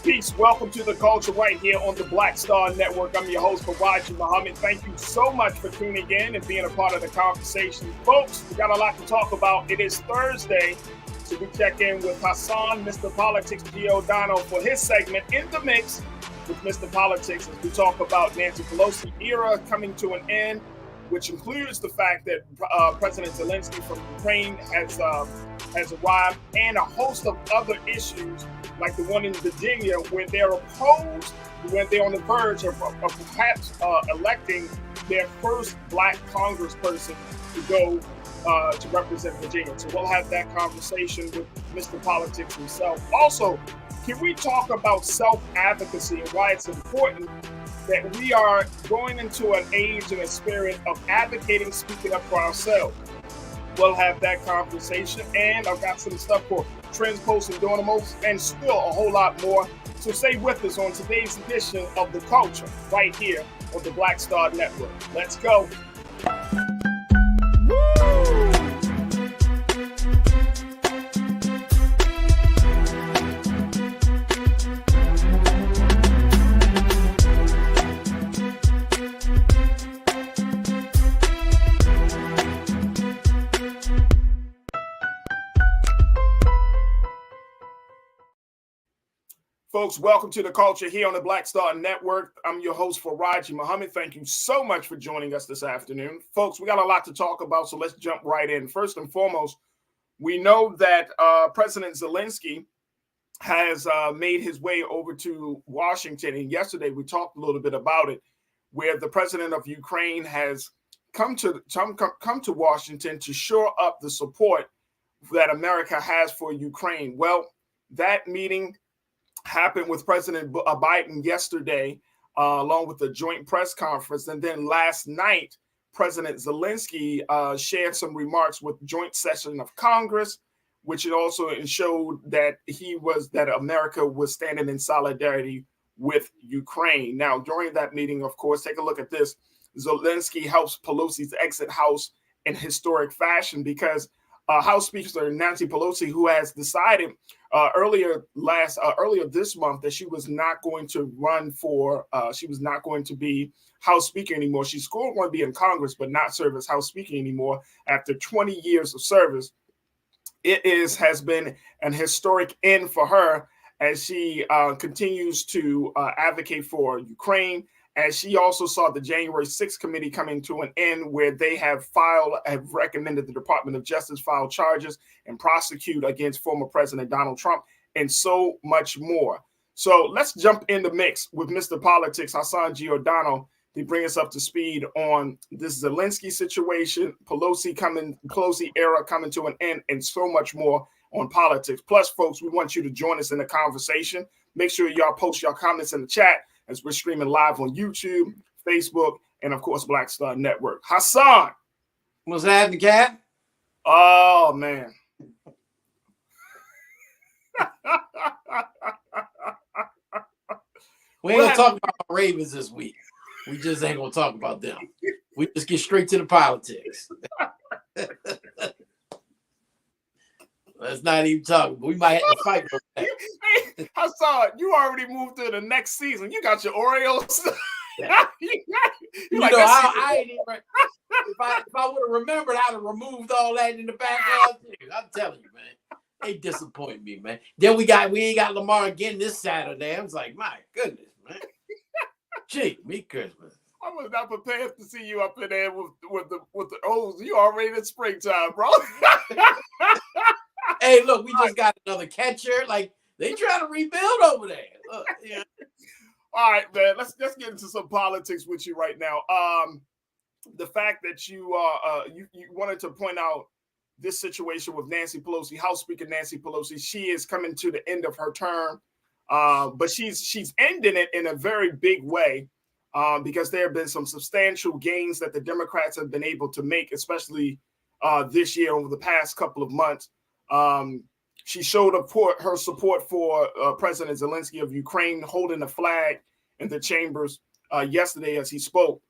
Peace. Welcome to the culture right here on the Black Star Network. I'm your host, Fawad Muhammad. Thank you so much for tuning in and being a part of the conversation. Folks, we got a lot to talk about. It is Thursday, so we check in with Hassan, Mr. Politics Giordano, for his segment In the Mix with Mr. Politics, as we talk about Nancy Pelosi era coming to an end, which includes the fact that President Zelenskyy from Ukraine has arrived, and a host of other issues like the one in Virginia, where they're opposed, when they're on the verge of perhaps electing their first Black Congressperson to go to represent Virginia. So we'll have that conversation with Mr. Politics himself. Also, can we talk about self-advocacy and why it's important that we are going into an age and a spirit of advocating, speaking up for ourselves? We'll have that conversation, and I've got some stuff for trends, posts, and doing the most, and still a whole lot more. So stay with us on today's edition of The Culture right here on the Black Star Network. Let's go. Folks, welcome to The Culture here on the Black Star Network. I'm your host, Fawad Muhammad. Thank you so much for joining us this afternoon. Folks, we got a lot to talk about, so let's jump right in. First and foremost, we know that President Zelenskyy has made his way over to Washington, and yesterday we talked a little bit about it, where the president of Ukraine has come to Washington to shore up the support that America has for Ukraine. Well, that meeting happened with President Biden yesterday, along with the joint press conference. And then last night, President Zelenskyy shared some remarks with joint session of Congress, which it also showed that America was standing in solidarity with Ukraine. Now, during that meeting, of course, take a look at this. Zelenskyy helps Pelosi's exit House in historic fashion because House Speaker Nancy Pelosi, who has decided earlier this month that she was not going to she was not going to be House Speaker anymore. She's still going to be in Congress, but not serve as House Speaker anymore after 20 years of service. Has been an historic end for her as she continues to advocate for Ukraine. As she also saw the January 6th committee coming to an end, where they have recommended the Department of Justice file charges and prosecute against former President Donald Trump, and so much more. So let's jump in the mix with Mr. Politics, Hassan Giordano, to bring us up to speed on this Zelenskyy situation, Pelosi era coming to an end, and so much more on politics. Plus, folks, we want you to join us in the conversation. Make sure y'all post your comments in the chat as we're streaming live on YouTube, Facebook, and of course, Black Star Network. Hassan. What's happening, Cat? Oh, man. We ain't gonna talk about my Ravens this week. We just ain't gonna talk about them. We just get straight to the politics. Let's not even talk. We might have to fight for that. Hey, Hassan, you already moved to the next season. You got your Orioles. I ain't even. If I would have remembered, I'd have removed all that in the background. I'm telling you, man, they disappoint me, man. Then we ain't got Lamar again this Saturday. I was like, my goodness, man. Gee, me Christmas. I was not prepared to see you up in there with the O's. You already in springtime, bro. Hey, look, we just got another catcher. Like, they trying to rebuild over there. Look, yeah. All right, man. Let's get into some politics with you right now. The fact that you wanted to point out this situation with Nancy Pelosi, House Speaker Nancy Pelosi. She is coming to the end of her term, but she's ending it in a very big way because there have been some substantial gains that the Democrats have been able to make, especially this year over the past couple of months. She showed her support for President Zelenskyy of Ukraine, holding a flag in the chambers yesterday as he spoke.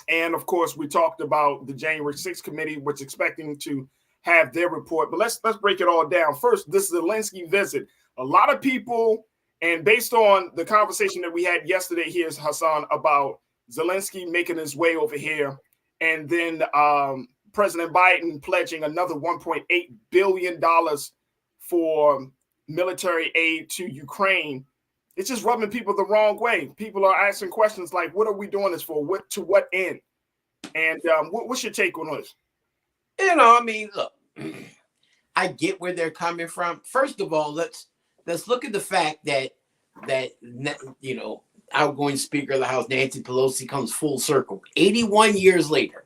And of course, we talked about the January 6th committee, which is expecting to have their report. But let's break it all down. First, this Zelenskyy visit. A lot of people And based on the conversation that we had yesterday, here's Hassan about Zelenskyy making his way over here, and then President Biden pledging another $1.8 billion for military aid to Ukraine. It's just rubbing people the wrong way. People are asking questions like, what are we doing this for? What to what end? And what's your take on this? I mean, look, I get where they're coming from. First of all, let's look at the fact that outgoing Speaker of the House, Nancy Pelosi, comes full circle. 81 years later,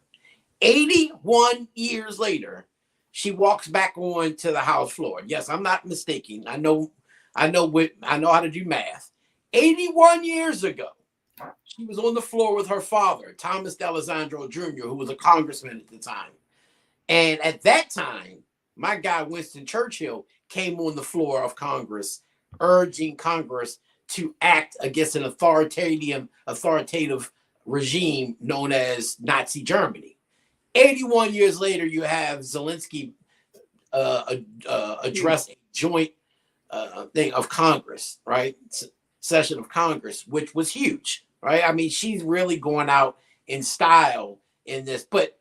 she walks back on to the House floor. Yes, I'm not mistaken. I know how to do math. 81 years ago, she was on the floor with her father, Thomas D'Alessandro Jr., who was a congressman at the time. And at that time, my guy Winston Churchill came on the floor of Congress, urging Congress to act against an authoritative regime known as Nazi Germany. 81 years later, you have Zelenskyy address a joint thing of Congress, right? Session of Congress, which was huge, right? I mean, she's really going out in style in this. But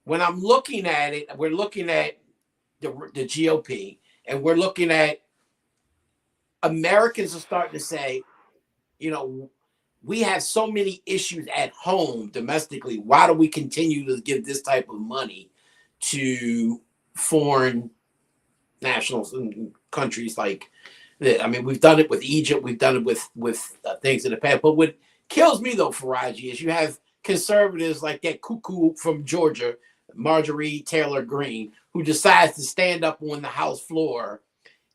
when I'm looking at it, we're looking at the GOP, and we're looking at Americans are starting to say, we have so many issues at home domestically. Why do we continue to give this type of money to foreign nationals and countries? Like, I mean, we've done it with Egypt. We've done it with things in the past. But what kills me, though, Faraji, is you have conservatives like that cuckoo from Georgia, Marjorie Taylor Greene, who decides to stand up on the House floor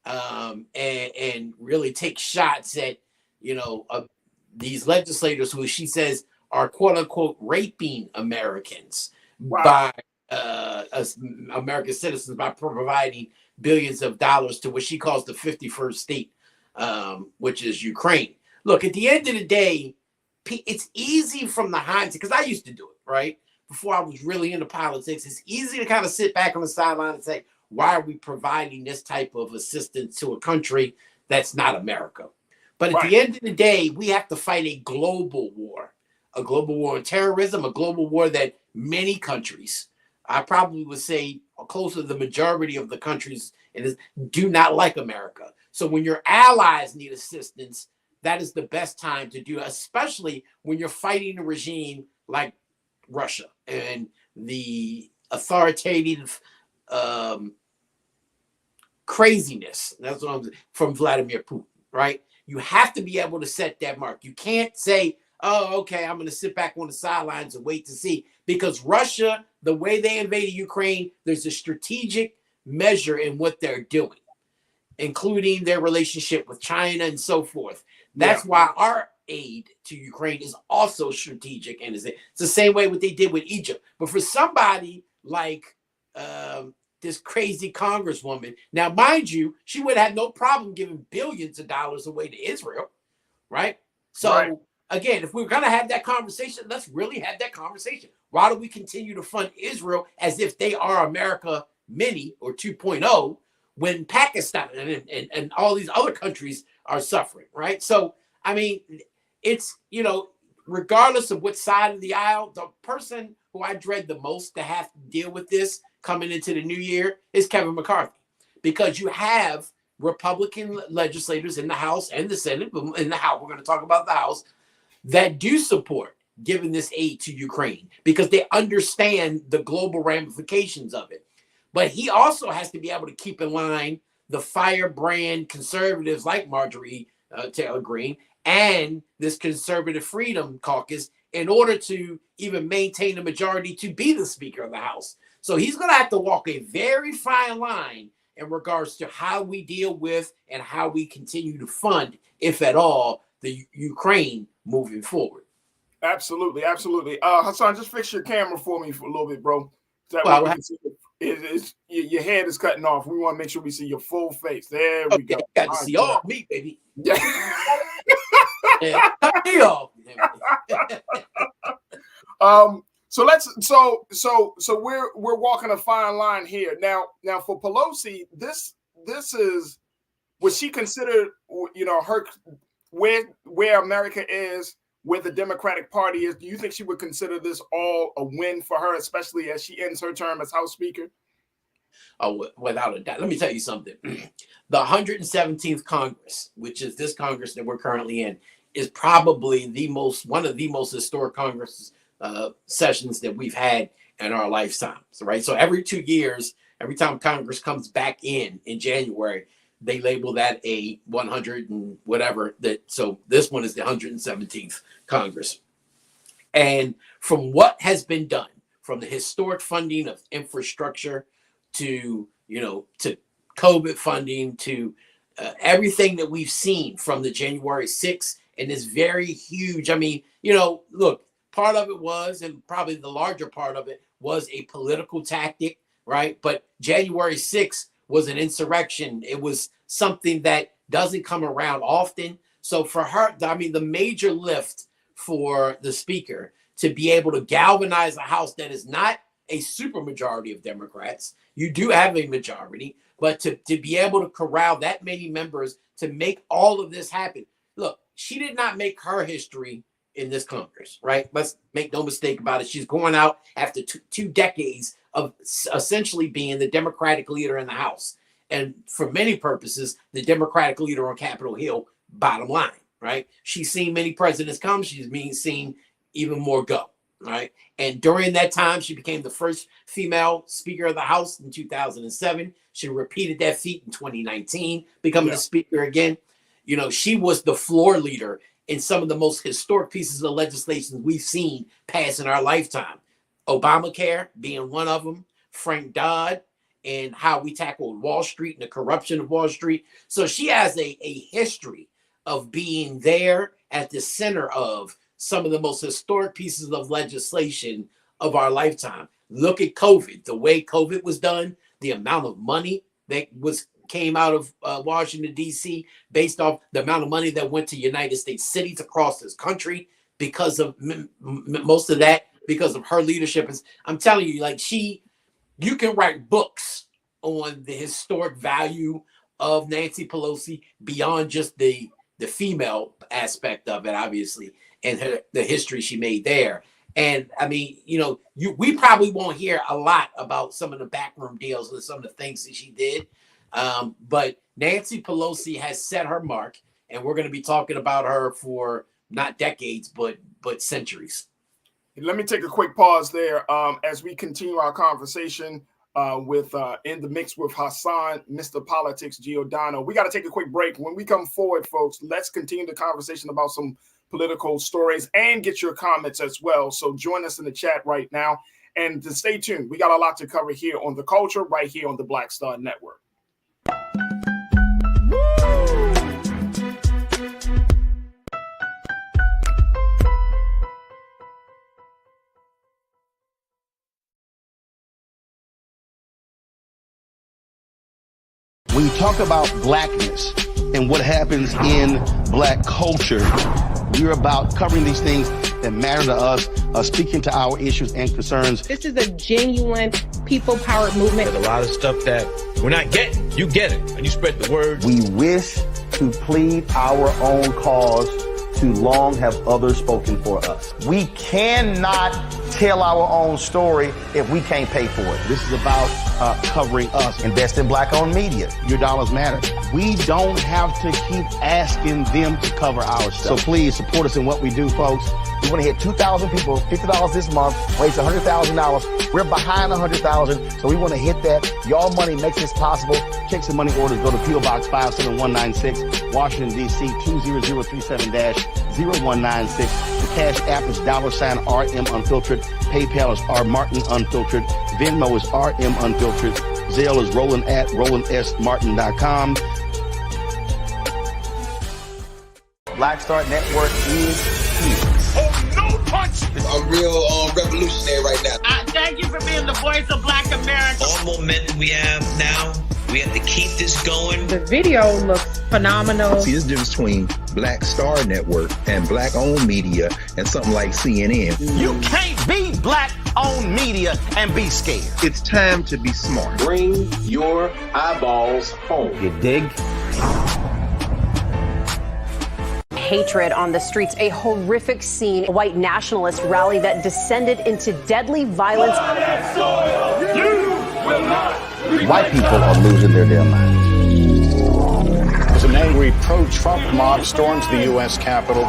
and really take shots at, these legislators who she says are quote unquote raping Americans by American citizens by providing billions of dollars to what she calls the 51st state, which is Ukraine. Look, at the end of the day, it's easy from the hindsight, because I used to do it, right? Before I was really into politics, it's easy to kind of sit back on the sideline and say, why are we providing this type of assistance to a country that's not America? But at the end of the day, we have to fight a global war on terrorism, a global war that many countries, I probably would say close to the majority of the countries do not like America. So when your allies need assistance, that is the best time to do it, especially when you're fighting a regime like Russia and the authoritative craziness from Vladimir Putin, right? You have to be able to set that mark. You can't say, oh, okay, I'm going to sit back on the sidelines and wait to see. Because Russia, the way they invaded Ukraine, there's a strategic measure in what they're doing, including their relationship with China and so forth. That's why our aid to Ukraine is also strategic. And it's the same way what they did with Egypt. But for somebody like this crazy congresswoman, now, mind you, she would have no problem giving billions of dollars away to Israel, right? So, again, if we're going to have that conversation, let's really have that conversation. Why do we continue to fund Israel as if they are America Mini or 2.0 when Pakistan and all these other countries are suffering, right? So, I mean, it's, regardless of what side of the aisle, the person who I dread the most to have to deal with this coming into the new year is Kevin McCarthy, because you have Republican legislators in the House and the Senate, but in the House, we're going to talk about the House, that do support giving this aid to Ukraine because they understand the global ramifications of it. But he also has to be able to keep in line the firebrand conservatives like Marjorie Taylor Greene and this Conservative Freedom Caucus in order to even maintain a majority to be the Speaker of the House. So he's going to have to walk a very fine line in regards to how we deal with and how we continue to fund, if at all, the Ukraine moving forward. Absolutely, absolutely. Hassan, just fix your camera for me for a little bit, bro. That way we can see your head is cutting off. We want to make sure we see your full face. There we go. Got to see all me, baby. Yeah. Cut me off. So we're walking a fine line here. Now for Pelosi, this is would she consider, her where America is, where the Democratic Party is? Do you think she would consider this all a win for her, especially as she ends her term as House Speaker? Oh, without a doubt. Let me tell you something. The 117th Congress, which is this Congress that we're currently in, is probably one of the most historic Congress sessions that we've had in our lifetimes, right? So every 2 years, every time Congress comes back in January, they label that a 100 and whatever. So this one is the 117th Congress. And from what has been done, from the historic funding of infrastructure to COVID funding to everything that we've seen from the January 6th and this very huge, look, part of it was, and probably the larger part of it was a political tactic, right? But January 6th was an insurrection. It was something that doesn't come around often. So for her, the major lift for the speaker to be able to galvanize a House that is not a supermajority of Democrats. You do have a majority, but to be able to corral that many members to make all of this happen. Look, she did not make her history in this Congress, right? Let's make no mistake about it. She's going out after two decades of essentially being the Democratic leader in the House. And for many purposes, the Democratic leader on Capitol Hill, bottom line, right? She's seen many presidents come. She's seen even more go, right? And during that time, she became the first female Speaker of the House in 2007. She repeated that feat in 2019, becoming the Speaker again. She was the floor leader in some of the most historic pieces of legislation we've seen pass in our lifetime. Obamacare being one of them, Frank Dodd, and how we tackled Wall Street and the corruption of Wall Street. So she has a history of being there at the center of some of the most historic pieces of legislation of our lifetime. Look at COVID, the way COVID was done, the amount of money that came out of Washington, D.C., based off the amount of money that went to United States cities across this country because of most of that, because of her leadership. I'm telling you, you can write books on the historic value of Nancy Pelosi beyond just the female aspect of it, obviously, and the history she made there. And we probably won't hear a lot about some of the backroom deals and some of the things that she did. But Nancy Pelosi has set her mark, and we're going to be talking about her for not decades, but centuries. Let me take a quick pause there as we continue our conversation with In the Mix with Hassan, Mr. Politics Giordano. We got to take a quick break. When we come forward, folks, let's continue the conversation about some political stories and get your comments as well. So join us in the chat right now. And to stay tuned, we got a lot to cover here on The Culture, right here on the Black Star Network. When you talk about blackness and what happens in black culture, we're about covering these things that matter to us, speaking to our issues and concerns. This is a genuine people-powered movement. There's a lot of stuff that we're not getting. You get it, and you spread the word. We wish to plead our own cause. Too long have others spoken for us. We cannot tell our own story if we can't pay for it. This is about covering us. Invest in black-owned media. Your dollars matter. We don't have to keep asking them to cover our stuff. So please support us in what we do, folks. We want to hit 2,000 people, $50 this month, raise $100,000. We're behind 100,000, so we want to hit that. Y'all money makes this possible. Checks and money orders go to P.O. Box 57196, Washington, D.C. 20037-0196. The Cash App is $RM Unfiltered. PayPal is R Martin Unfiltered. Venmo is RM Unfiltered. Zelle is Roland at RolandSMartin.com. Black Star Network is here. Oh, no punch! I'm real revolutionary right now. Thank you for being the voice of Black America. All momentum we have now, we have to keep this going. The video looks phenomenal. See, there's a difference between Black Star Network and black-owned media and something like CNN. You can't be black-owned media and be scared. It's time to be smart. Bring your eyeballs home. You dig? hatred on the streets. A horrific scene, a white nationalist rally that descended into deadly violence. White people are losing their damn minds. As an angry pro-Trump mob storms the U.S. Capitol,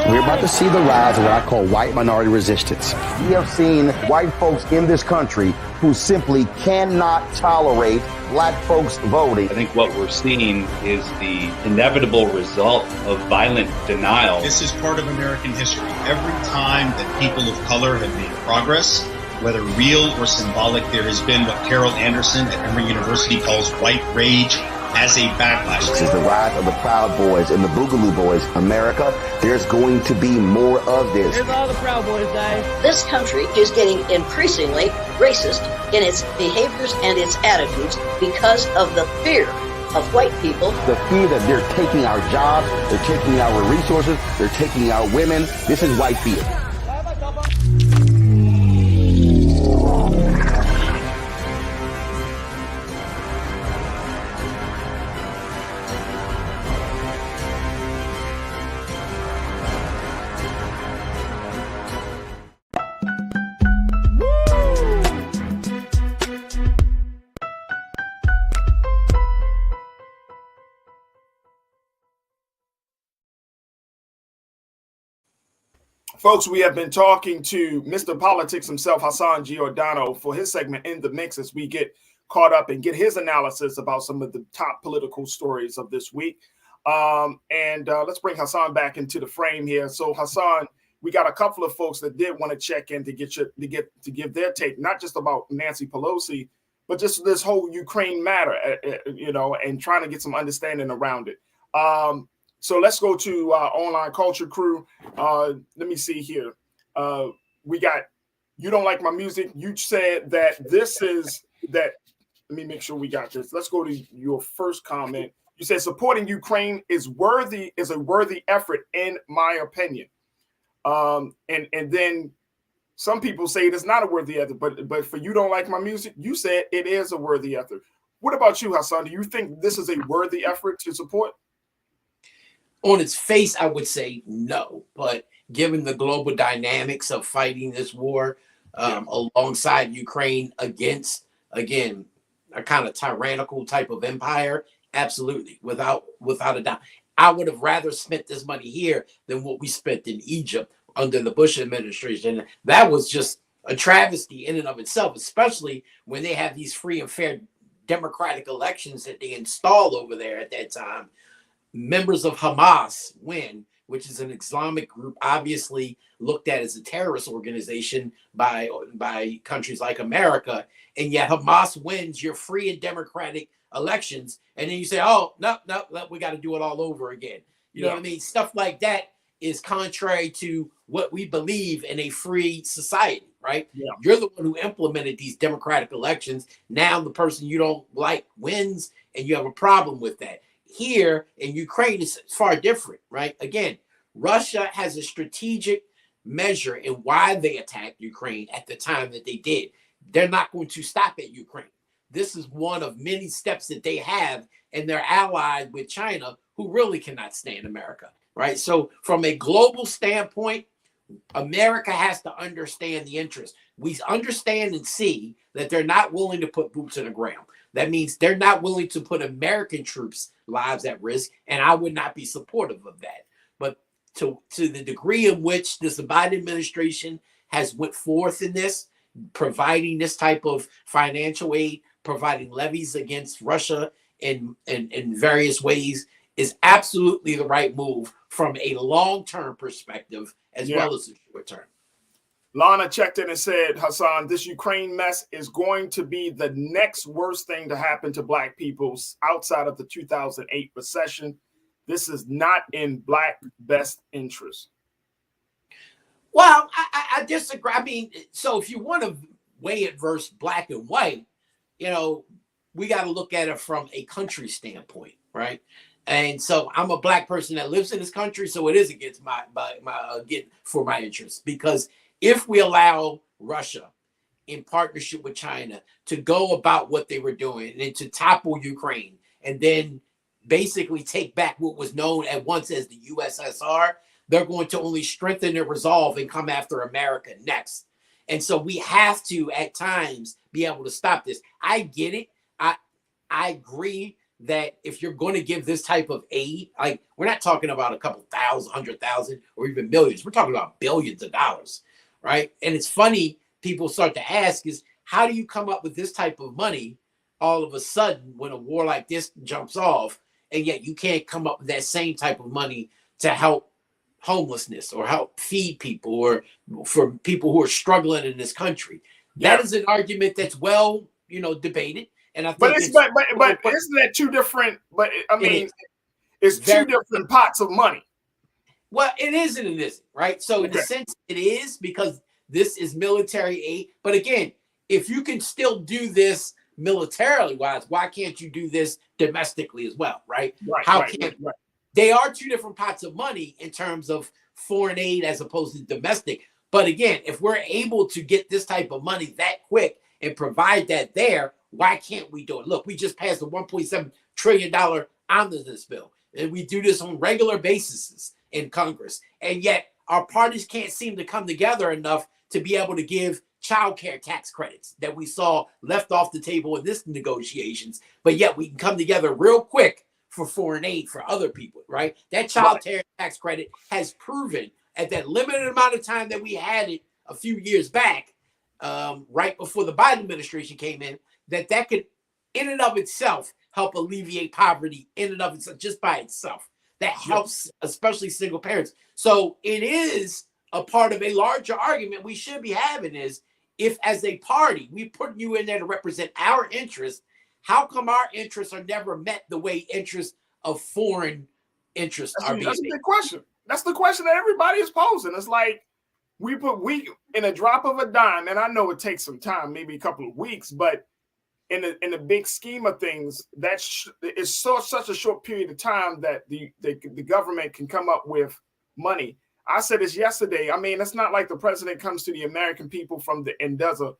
we're about to see the rise of what I call white minority resistance. We have seen white folks in this country who simply cannot tolerate black folks voting. I think what we're seeing is the inevitable result of violent denial. This is part of American history. Every time that people of color have made progress, whether real or symbolic, there has been what Carol Anderson at Emory University calls white rage as a backlash. This is the rise of the Proud Boys and the Boogaloo Boys. America, there's going to be more of this. Here's all the Proud Boys, guys. This country is getting increasingly racist in its behaviors and its attitudes because of the fear of white people. The fear that they're taking our jobs, they're taking our resources, they're taking our women. This is white fear. Folks, we have been talking to Mr. Politics himself, Hassan Giordano, for his segment In the Mix as we get caught up and get his analysis about some of the top political stories of this week. Let's bring Hassan back into the frame here. So, Hassan, we got a couple of folks that did want to check in to give their take, not just about Nancy Pelosi, but just this whole Ukraine matter, and trying to get some understanding around it. So let's go to Online Culture Crew. Let me see here. We got, you don't like my music. You said that this is that. Let me make sure we got this. Let's go to your first comment. You said supporting Ukraine is a worthy effort, in my opinion. And then some people say it is not a worthy effort, but for you don't like my music, you said it is a worthy effort. What about you, Hassan? Do you think this is a worthy effort to support? On its face, I would say no. But given the global dynamics of fighting this war alongside Ukraine against, again, a kind of tyrannical type of empire, absolutely, without a doubt. I would have rather spent this money here than what we spent in Egypt under the Bush administration. That was just a travesty in and of itself, especially when they have these free and fair democratic elections that they installed over there at that time. Members of Hamas win, which is an Islamic group obviously looked at as a terrorist organization by countries like America, and yet Hamas wins your free and democratic elections, and then you say, oh, no, we got to do it all over again. You know what I mean? Stuff like that is contrary to what we believe in a free society, right? Yeah. You're the one who implemented these democratic elections. Now the person you don't like wins, and you have a problem with that. Here in Ukraine, it's far different, right? Again, Russia has a strategic measure in why they attacked Ukraine at the time that they did. They're not going to stop at Ukraine. This is one of many steps that they have, and they're allied with China, who really cannot stand America, right? So from a global standpoint, America has to understand the interest. We understand and see that they're not willing to put boots on the ground. That means they're not willing to put American troops' lives at risk, and I would not be supportive of that. But to the degree in which this Biden administration has went forth in this, providing this type of financial aid, providing levies against Russia in various ways, is absolutely the right move from a long-term perspective as well as a short-term. Lana checked in and said, Hassan, this Ukraine mess is going to be the next worst thing to happen to Black people outside of the 2008 recession. This is not in Black best interest. Well, I disagree. I mean, so if you want to weigh it versus black and white, we got to look at it from a country standpoint, right? And so I'm a Black person that lives in this country, so it is against my for my interests. Because if we allow Russia in partnership with China to go about what they were doing and to topple Ukraine, and then basically take back what was known at once as the USSR. They're going to only strengthen their resolve and come after America next. And so we have to, at times, be able to stop this. I get it. I agree that if you're going to give this type of aid, like we're not talking about a couple thousand, 100,000, or even millions. We're talking about billions of dollars, right? And it's funny, people start to ask is, how do you come up with this type of money all of a sudden when a war like this jumps off, and yet you can't come up with that same type of money to help homelessness or help feed people or for people who are struggling in this country? That is an argument that's well, debated. And I think but isn't that two different? But I mean, it's two different pots of money. Well, it is and it isn't, right? So in a sense, it is because this is military aid. But again, if you can still do this militarily wise, why can't you do this domestically as well, right? They are two different pots of money in terms of foreign aid as opposed to domestic. But again, if we're able to get this type of money that quick and provide that there, why can't we do it? Look, we just passed a $1.7 trillion omnibus bill, and we do this on regular basis in Congress. And yet our parties can't seem to come together enough to be able to give child care tax credits that we saw left off the table in this negotiations. But yet we can come together real quick for foreign aid for other people, right? That child care tax credit has proven at that limited amount of time that we had it a few years back, right before the Biden administration came in, that could in and of itself help alleviate poverty in and of itself, just by itself. That helps, especially single parents. So it is a part of a larger argument we should be having is, if as a party, we put you in there to represent our interests, how come our interests are never met the way interests of foreign interests are being met? That's a big question. That's the question that everybody is posing. It's like we in a drop of a dime, and I know it takes some time, maybe a couple of weeks, but in the big scheme of things, it's such a short period of time that the government can come up with money. I said this yesterday. I mean, it's not like the president comes to the American people and does a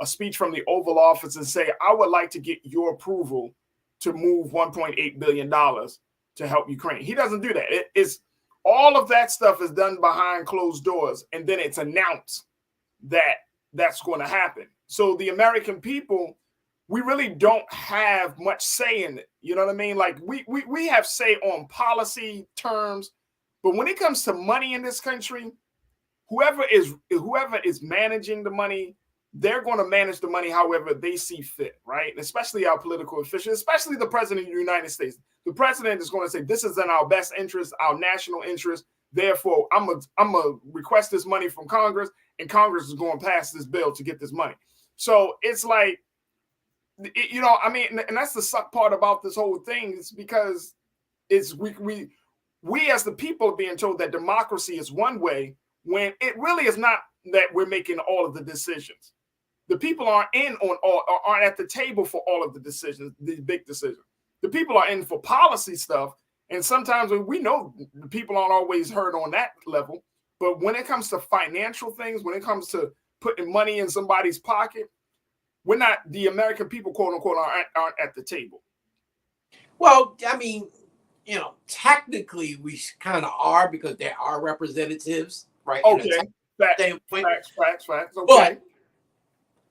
speech from the Oval Office and say, I would like to get your approval to move $1.8 billion to help Ukraine. He doesn't do that. It's all of that stuff is done behind closed doors, and then it's announced that that's going to happen. So the American people, we really don't have much say in it. You know what I mean? Like we have say on policy terms, but when it comes to money in this country, whoever is managing the money, they're going to manage the money however they see fit, right? And especially our political officials, especially the president of the United States. The president is going to say, this is in our best interest, our national interest. Therefore, I'm gonna request this money from Congress, and Congress is going to pass this bill to get this money. So it's like, I mean, and that's the suck part about this whole thing, is because it's we as the people are being told that democracy is one way, when it really is not that we're making all of the decisions. The people aren't aren't at the table for all of the decisions, the big decisions. The people are in for policy stuff. And sometimes we know the people aren't always heard on that level. But when it comes to financial things, when it comes to putting money in somebody's pocket, we're not, the American people, quote unquote, aren't at the table. Well, I mean, technically we kind of are, because there are representatives, right? Okay. Facts. Okay. But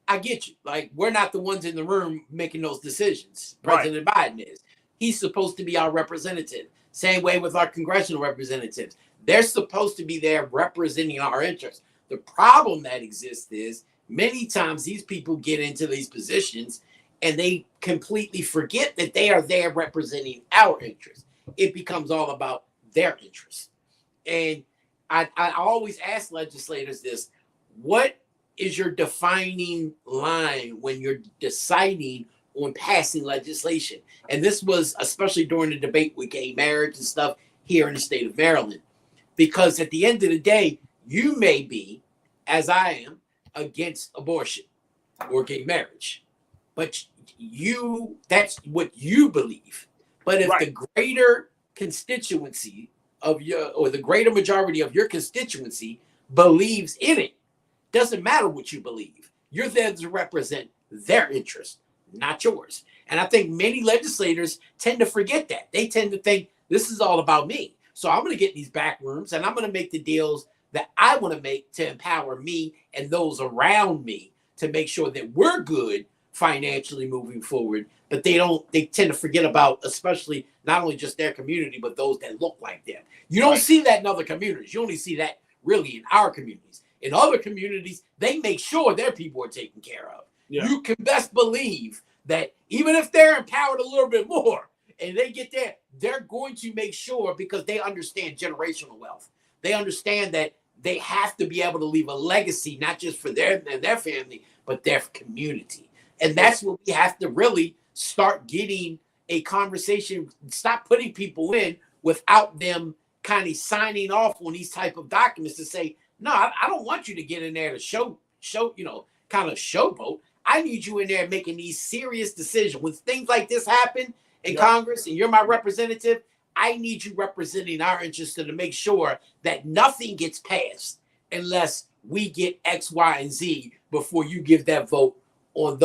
I get you. Like, we're not the ones in the room making those decisions. President Biden is. He's supposed to be our representative. Same way with our congressional representatives. They're supposed to be there representing our interests. The problem that exists is many times these people get into these positions and they completely forget that they are there representing our interests. It becomes all about their interests. And I always ask legislators this: what is your defining line when you're deciding on passing legislation? And this was especially during the debate with gay marriage and stuff here in the state of Maryland. Because at the end of the day, you may be, as I am, against abortion or gay marriage. But that's what you believe. But if the greater constituency of the greater majority of your constituency believes in it, doesn't matter what you believe. You're there to represent their interests, not yours. And I think many legislators tend to forget that. They tend to think this is all about me. So I'm going to get in these back rooms and I'm going to make the deals that I want to make to empower me and those around me to make sure that we're good financially moving forward. But they tend to forget about, especially not only just their community, but those that look like them. You don't see that in other communities. You only see that really in our communities. In other communities, they make sure their people are taken care of. Yeah. You can best believe that even if they're empowered a little bit more and they get there, they're going to make sure, because they understand generational wealth. They understand that they have to be able to leave a legacy, not just for their family, but their community. And that's what we have to really start getting a conversation, stop putting people in without them kind of signing off on these type of documents to say, no, I don't want you to get in there to show, kind of showboat. I need you in there making these serious decisions. When things like this happen in Congress and you're my representative, I need you representing our interests to make sure that nothing gets passed unless we get X, Y, and Z before you give that vote on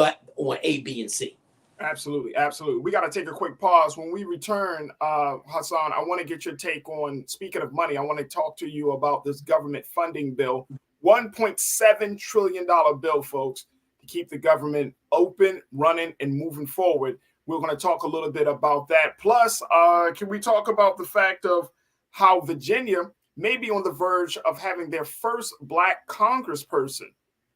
A, B, and C. Absolutely. Absolutely. We got to take a quick pause. When we return, Hassan, I want to get your take on, speaking of money, I want to talk to you about this government funding bill, $1.7 trillion bill, folks, to keep the government open, running, and moving forward. We're going to talk a little bit about that. Plus, can we talk about the fact of how Virginia may be on the verge of having their first Black Congressperson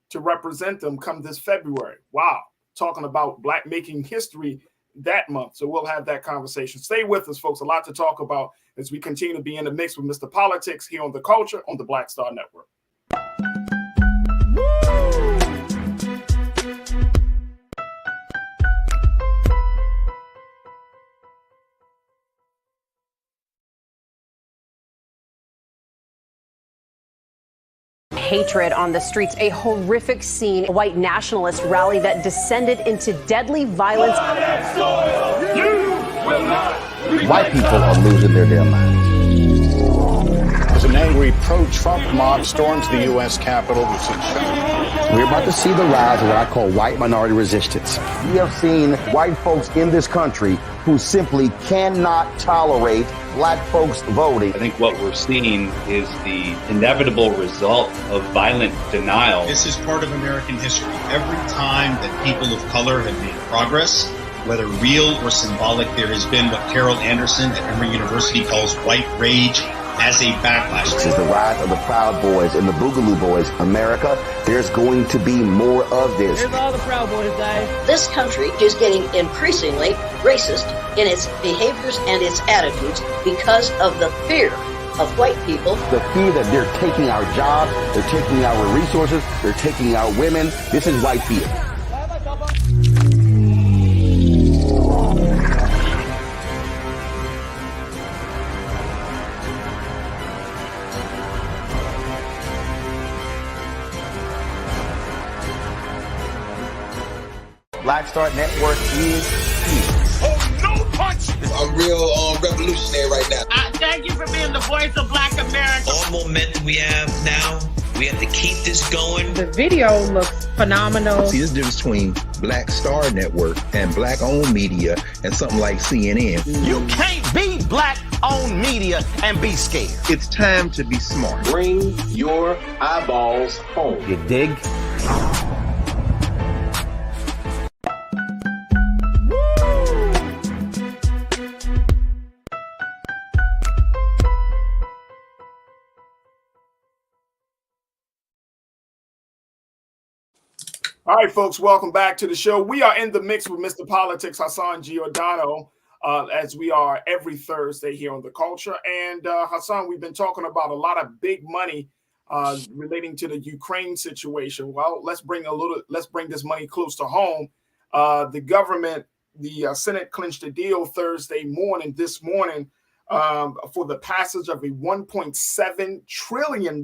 to represent them come this February? Wow. Talking about Black making history that month. So we'll have that conversation. Stay with us, folks. A lot to talk about as we continue to be in the mix with Mr. Politics here on The Culture on the Black Star Network. Hatred on the streets, a horrific scene, a white nationalist rally that descended into deadly violence. White people are losing their damn minds. As an angry pro-Trump mob storms the U.S. Capitol, we're about to see the rise of what I call white minority resistance. We have seen white folks in this country who simply cannot tolerate Black folks voting. I think what we're seeing is the inevitable result of violent denial. This is part of American history. Every time that people of color have made progress, whether real or symbolic, there has been what Carol Anderson at Emory University calls white rage as a backlash. This is the rise of the Proud Boys and the Boogaloo Boys. America, there's going to be more of this. Here's all the Proud Boys, guys. This country is getting increasingly racist in its behaviors and its attitudes because of the fear of white people. The fear that they're taking our jobs, they're taking our resources, they're taking our women. This is white fear. Black Star Network is here. Oh, no punch! I'm real revolutionary right now. Thank you for being the voice of Black America. All momentum we have now, we have to keep this going. The video looks phenomenal. See, there's a difference between Black Star Network and Black-owned media and something like CNN. You can't be Black-owned media and be scared. It's time to be smart. bring your eyeballs home. You dig? All right, folks, welcome back to the show. We are in the mix with Mr. Politics, Hassan Giordano, as we are every Thursday here on The Culture. And Hassan, we've been talking about a lot of big money relating to the Ukraine situation. Well, let's bring this money close to home. The government, the Senate clinched a deal this morning, for the passage of a $1.7 trillion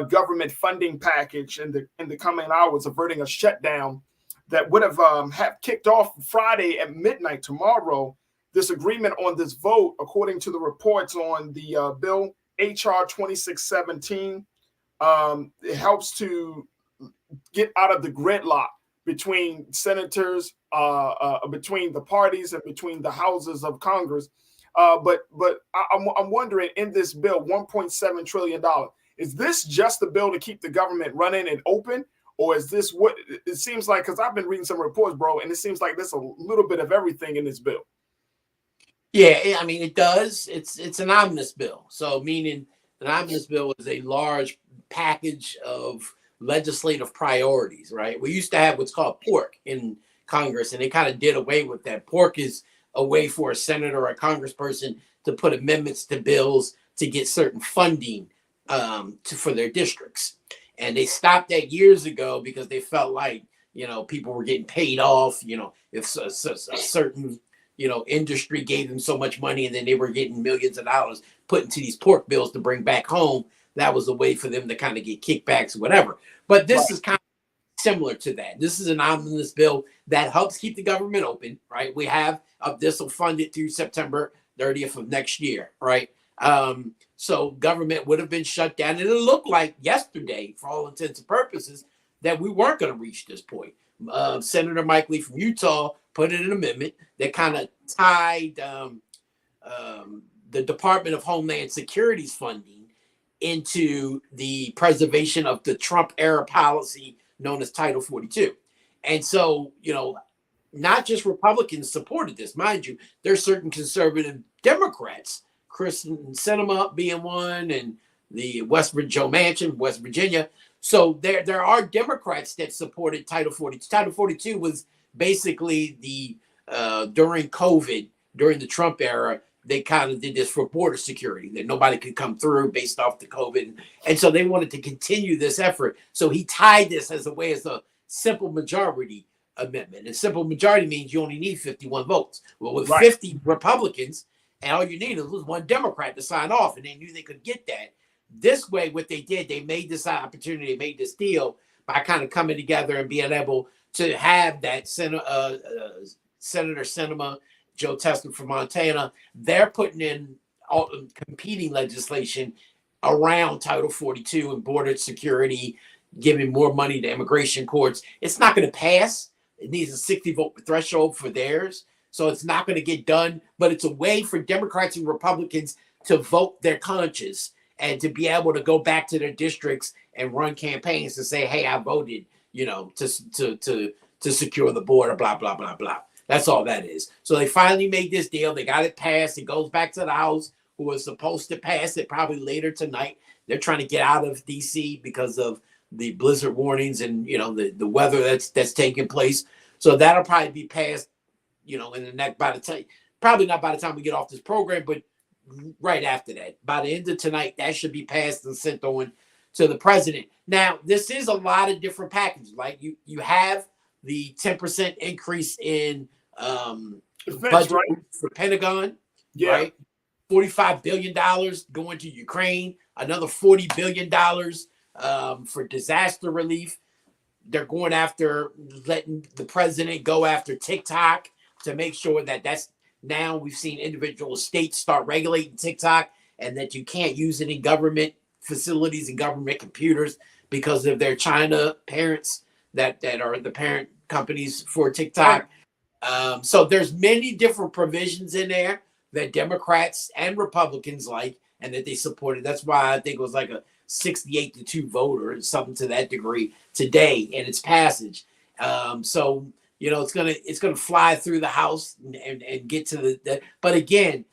government funding package in the coming hours, averting a shutdown that would have kicked off Friday at midnight tomorrow. This agreement on this vote, according to the reports on the bill HR 2617, it helps to get out of the gridlock between senators, between the parties, and between the houses of Congress. But I'm wondering, in this bill, $1.7 trillion, is this just a bill to keep the government running and open? Or is this what it seems like? Because I've been reading some reports, bro, and it seems like there's a little bit of everything in this bill. Yeah, I mean, it does. It's an omnibus bill. So meaning an omnibus bill is a large package of legislative priorities, right? We used to have what's called pork in Congress, and they kind of did away with that. Pork is a way for a senator or a congressperson to put amendments to bills to get certain funding for their districts. And they stopped that years ago because they felt like, people were getting paid off, if a certain industry gave them so much money and then they were getting millions of dollars put into these pork bills to bring back home. That was a way for them to kind of get kickbacks or whatever. But this is kind of similar to that. This is an omnibus bill that helps keep the government open, right? We have this will fund it through September 30th of next year, right? So government would have been shut down. And it looked like yesterday, for all intents and purposes, that we weren't going to reach this point. Senator Mike Lee from Utah put in an amendment that kind of tied the Department of Homeland Security's funding into the preservation of the Trump era policy known as Title 42. And so, not just Republicans supported this, mind you, there's certain conservative Democrats, Kristen Sinema being one, and the Joe Manchin, West Virginia. So there are Democrats that supported Title 42. Title 42 was basically during COVID, during the Trump era, they kind of did this for border security, that nobody could come through based off the COVID. And so they wanted to continue this effort. So he tied this as a simple majority amendment. And simple majority means you only need 51 votes. Well, with 50 Republicans, and all you need is one Democrat to sign off, and they knew they could get that. This way, what they did, they made this opportunity, made this deal by kind of coming together and being able to have that Senator Sinema, Joe Tester from Montana, they're putting in all competing legislation around Title 42 and border security, giving more money to immigration courts. It's not going to pass. It needs a 60 vote threshold for theirs. So it's not going to get done, but it's a way for Democrats and Republicans to vote their conscience and to be able to go back to their districts and run campaigns to say, hey, I voted, to secure the border, blah, blah, blah, blah. That's all that is. So they finally made this deal. They got it passed. It goes back to the House, who was supposed to pass it probably later tonight. They're trying to get out of D.C. because of the blizzard warnings and, the weather that's taking place. So that'll probably be passed, in the next, probably not by the time we get off this program, but right after that. By the end of tonight, that should be passed and sent on to the president. Now, this is a lot of different packages. Like you have the 10% increase in budget for Pentagon, right? $45 billion going to Ukraine, another $40 billion for disaster relief. They're going after letting the president go after TikTok to make sure that's now we've seen individual states start regulating TikTok and that you can't use it in government facilities and government computers because of their China parents that are the parent companies for TikTok. So there's many different provisions in there that Democrats and Republicans like and that they supported. That's why I think it was like a 68-2 vote or something to that degree today in its passage. So it's gonna fly through the House and get to the but again,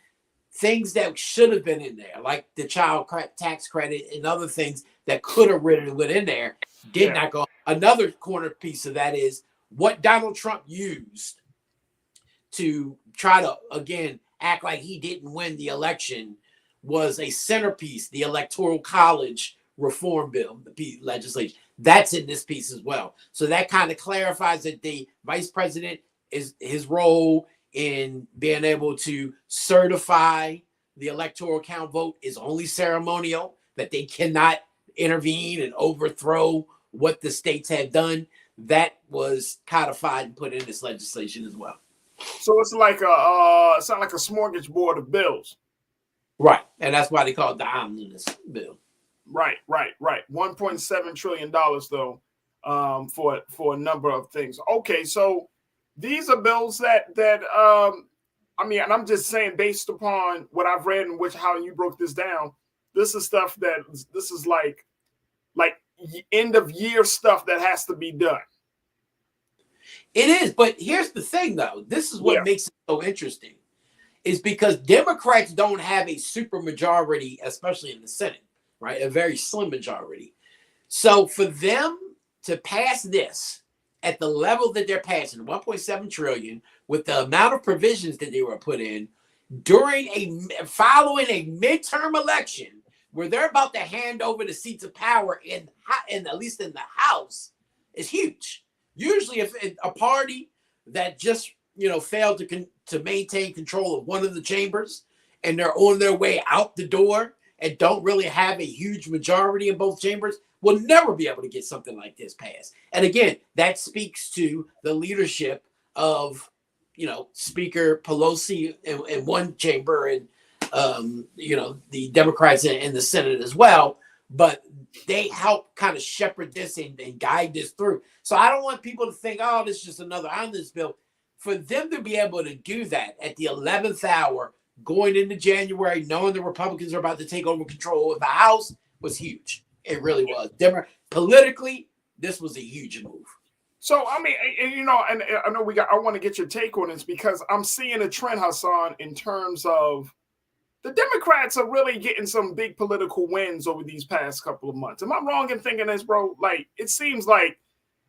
things that should have been in there, like the child tax credit and other things that could have really went in there, did not go. Another corner piece of that is what Donald Trump used to try to, again, act like he didn't win the election was a centerpiece, the Electoral College reform bill, the legislation. That's in this piece as well. So that kind of clarifies that the vice president is his role in being able to certify the electoral count vote is only ceremonial, that they cannot intervene and overthrow what the states had done. That was codified and put in this legislation as well. So it's like a smorgasbord of bills. Right. And that's why they call it the omnibus bill. Right. $1.7 trillion, though. for a number of things. Okay, so these are bills that I mean, and I'm just saying, based upon what I've read and how you broke this down, this is stuff this is like end of year stuff that has to be done. It is, but here's the thing, though. This is what makes it so interesting, is because Democrats don't have a super majority, especially in the Senate, right? A very slim majority. So for them to pass this at the level that they're passing, 1.7 trillion, with the amount of provisions that they were put in following a midterm election where they're about to hand over the seats of power in at least in the House, is huge. Usually, if a party that just failed to maintain control of one of the chambers and they're on their way out the door and don't really have a huge majority in both chambers, will never be able to get something like this passed. And again, that speaks to the leadership of Speaker Pelosi in one chamber and the Democrats in the Senate as well. But they help kind of shepherd this and guide this through. So I don't want people to think, oh, this is just another omnibus bill. For them to be able to do that at the 11th hour, going into January, knowing the Republicans are about to take over control of the House, was huge. It really was. Politically, this was a huge move. So, I mean, and I know I want to get your take on this because I'm seeing a trend, Hassan, in terms of the Democrats are really getting some big political wins over these past couple of months. Am I wrong in thinking this, bro? Like, it seems like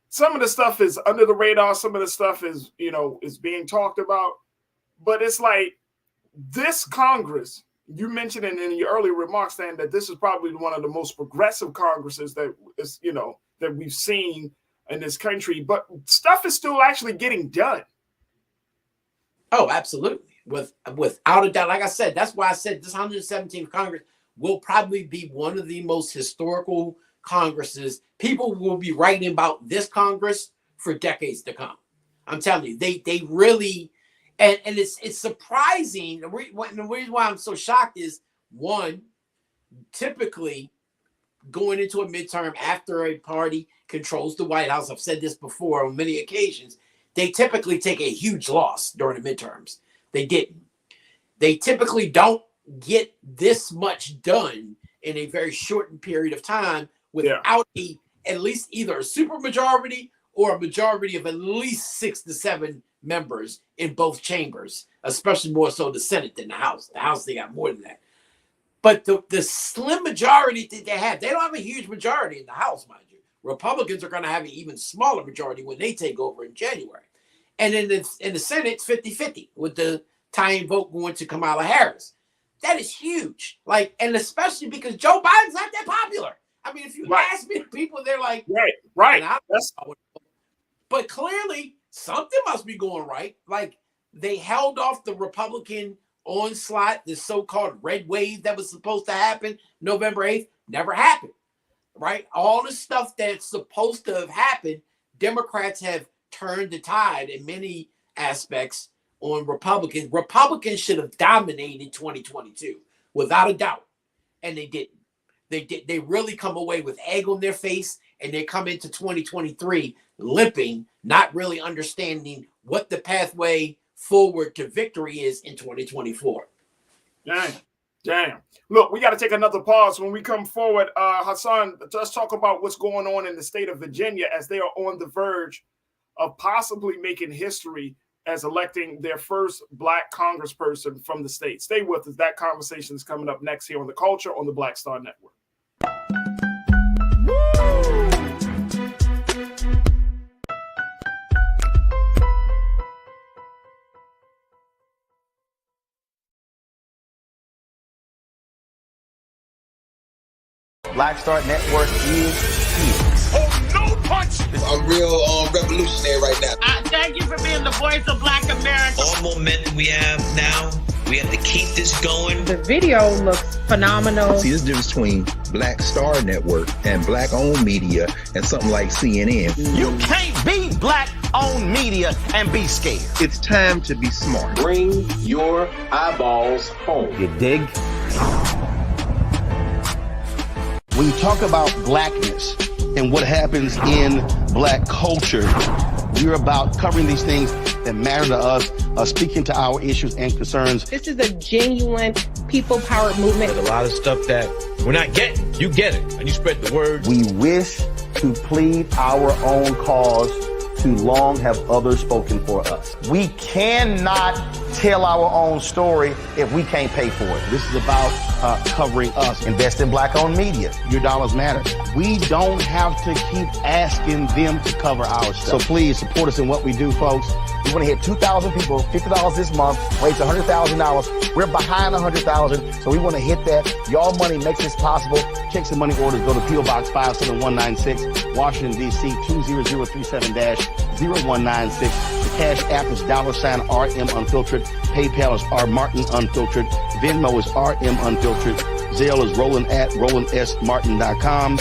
some of the stuff is under the radar. Some of the stuff is, is being talked about. But it's like this Congress, you mentioned in your earlier remarks, Dan, that this is probably one of the most progressive Congresses that is, that we've seen in this country, but stuff is still actually getting done. Oh, absolutely. Without a doubt. Like I said, that's why I said this 117th Congress will probably be one of the most historical Congresses. People will be writing about this Congress for decades to come. I'm telling you, they really, and it's surprising. The reason why I'm so shocked is, one, typically going into a midterm after a party controls the White House, I've said this before on many occasions, they typically take a huge loss during the midterms. They didn't. They typically don't get this much done in a very shortened period of time without at least either a super majority or a majority of at least 6 to 7 members in both chambers, especially more so the Senate than the House. The House, they got more than that. But the slim majority that they don't have a huge majority in the House, mind you. Republicans are going to have an even smaller majority when they take over in January. And in the Senate, it's 50-50 with the tying vote going to Kamala Harris. That is huge. And especially because Joe Biden's not that popular. I mean, if you ask me, people, they're like, right. But clearly something must be going right. Like, they held off the Republican onslaught, the so-called red wave that was supposed to happen November 8th, never happened, right? All the stuff that's supposed to have happened, Democrats have turned the tide in many aspects on Republicans. Republicans should have dominated 2022 without a doubt, and they didn't. They really come away with egg on their face, and they come into 2023 limping, not really understanding what the pathway forward to victory is in 2024. Damn. Look, we got to take another pause. When we come forward, Hassan, let's talk about what's going on in the state of Virginia as they are on the verge of possibly making history as electing their first Black Congressperson from the state. Stay with us. That conversation is coming up next here on The Culture on the Black Star Network. Black Star Network is here. Oh, no punch! I'm real revolutionary right now. Thank you for being the voice of Black America. All momentum we have now, we have to keep this going. The video looks phenomenal. See, this difference between Black Star Network and Black-owned media and something like CNN. You can't be Black-owned media and be scared. It's time to be smart. Bring your eyeballs home. You dig? When you talk about blackness and what happens in Black culture. We're about covering these things that matter to us, speaking to our issues and concerns. This is a genuine people-powered movement. There's a lot of stuff that we're not getting. You get it, and you spread the word. We wish to plead our own cause. Too long have others spoken for us. We cannot tell our own story if we can't pay for it. This is about covering us. Invest in Black-owned media. Your dollars matter. We don't have to keep asking them to cover our stuff. So please support us in what we do, folks. We want to hit 2,000 people, $50 this month, raise $100,000. We're behind 100,000, so we want to hit that. Y'all money makes this possible. Checks and money orders go to P.O. Box 57196, Washington, D.C. 20037-0196. The Cash App is $RM Unfiltered. PayPal is R Martin Unfiltered. Venmo is RM Unfiltered. Zelle is Roland at RolandSMartin.com.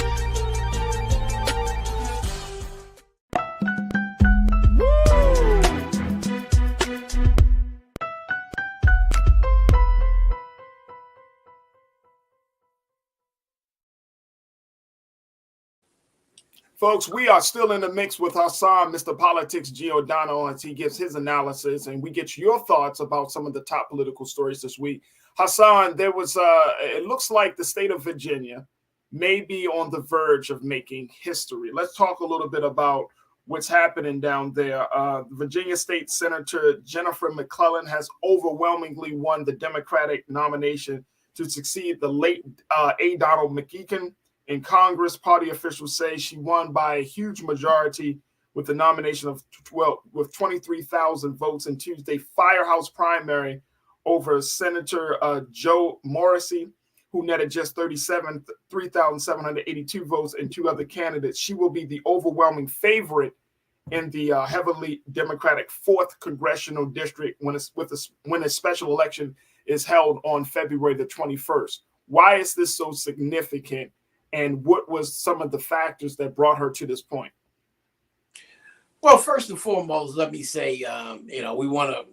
Folks, we are still in the mix with Hassan, Mr. Politics Giordano, as he gives his analysis, and we get your thoughts about some of the top political stories this week. Hassan, there was, it looks like the state of Virginia may be on the verge of making history. Let's talk a little bit about what's happening down there. Virginia State Senator Jennifer McClellan has overwhelmingly won the Democratic nomination to succeed the late A. Donald McEachen in Congress. Party officials say she won by a huge majority with the nomination of 23,000 votes in Tuesday's firehouse primary over Senator Joe Morrissey, who netted just 3,782 votes, and two other candidates. She will be the overwhelming favorite in the heavily Democratic 4th congressional district when a special election is held on February the 21st. Why is this so significant? And what was some of the factors that brought her to this point? Well, first and foremost, let me say, we want to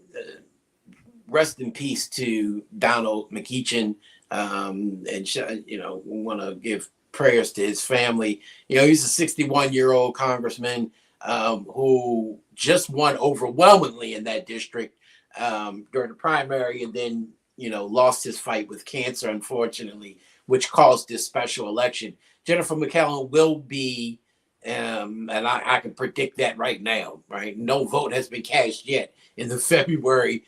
rest in peace to Donald McEachen, and we want to give prayers to his family. He's a 61-year-old congressman who just won overwhelmingly in that district during the primary, and then lost his fight with cancer, unfortunately, which caused this special election. Jennifer McClellan will be, and I can predict that right now, right? No vote has been cast yet in the February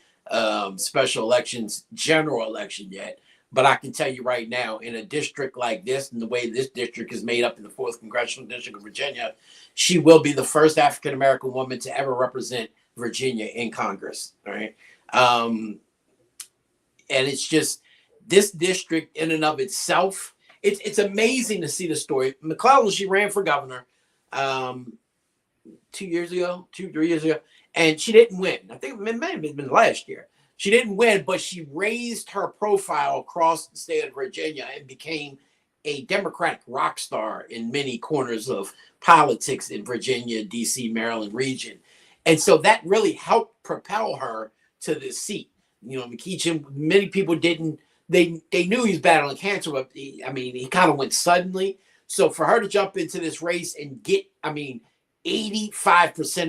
special elections, general election yet. But I can tell you right now, in a district like this, and the way this district is made up in the 4th Congressional District of Virginia, she will be the first African-American woman to ever represent Virginia in Congress, right? And it's just, this district in and of itself, it's amazing to see the story. McClellan, she ran for governor 3 years ago, and she didn't win. I think it may have been last year. She didn't win, but she raised her profile across the state of Virginia and became a Democratic rock star in many corners of politics in Virginia, D.C., Maryland region. And so that really helped propel her to this seat. McEachen, many people didn't, they knew he was battling cancer, but he kind of went suddenly. So for her to jump into this race and get, 85%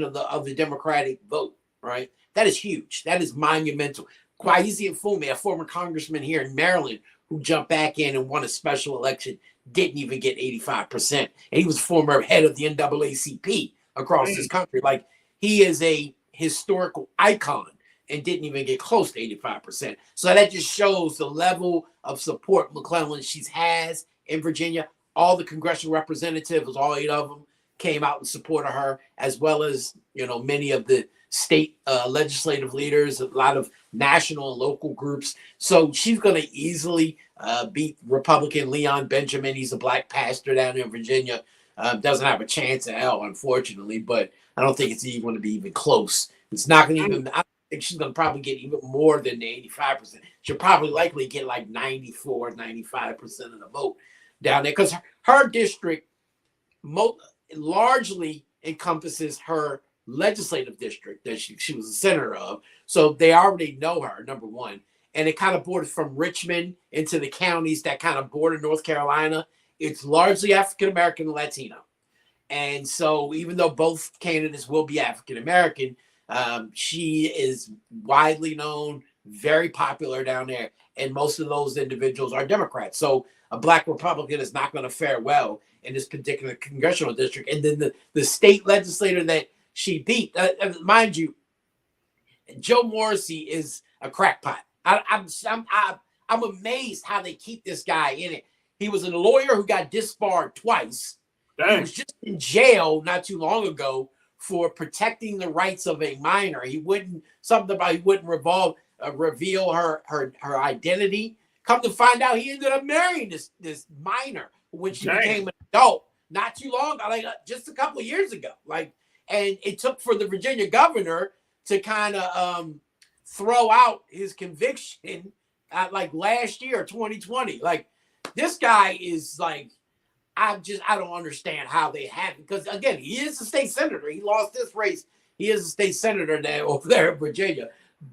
of the Democratic vote, right? That is huge. That is monumental. Kwesi Mfume, a former congressman here in Maryland, who jumped back in and won a special election, didn't even get 85%. And he was former head of the NAACP across this country. Like, he is a historical icon and didn't even get close to 85%. So that just shows the level of support McClellan has in Virginia. All the congressional representatives, all 8 of them, came out in support of her, as well as, many of the state legislative leaders, a lot of national and local groups. So she's going to easily beat Republican Leon Benjamin. He's a black pastor down in Virginia. Doesn't have a chance at hell, unfortunately, but I don't think it's even going to be even close. It's not going to even, I think she's going to probably get even more than the 85%. She'll probably likely get like 94, 95% of the vote down there, because her district largely encompasses her legislative district that she was a senator of. So they already know her, number one. And it kind of borders from Richmond into the counties that kind of border North Carolina. It's largely African-American and Latino. And so even though both candidates will be African American, she is widely known, very popular down there. And most of those individuals are Democrats. So a Black Republican is not going to fare well in this particular congressional district. And then the state legislator that she beat, mind you, Joe Morrissey is a crackpot. I'm amazed how they keep this guy in it. He was a lawyer who got disbarred twice. Dang. He was just in jail not too long ago for protecting the rights of a minor. He wouldn't reveal her identity. Come to find out, he ended up marrying this minor when she became an adult not too long, just a couple of years ago. And it took for the Virginia governor to kind of throw out his conviction last year, 2020. This guy is I don't understand how they have it, because again, he is a state senator. He lost this race. He is a state senator over there in Virginia.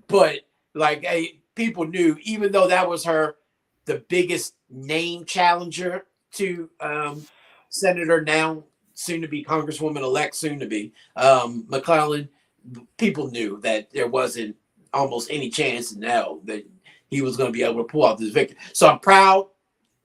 But people knew, even though that was the biggest name challenger to Senator now soon to be Congresswoman elect, soon to be McClellan, people knew that there wasn't almost any chance in hell that he was going to be able to pull out this victory. So I'm proud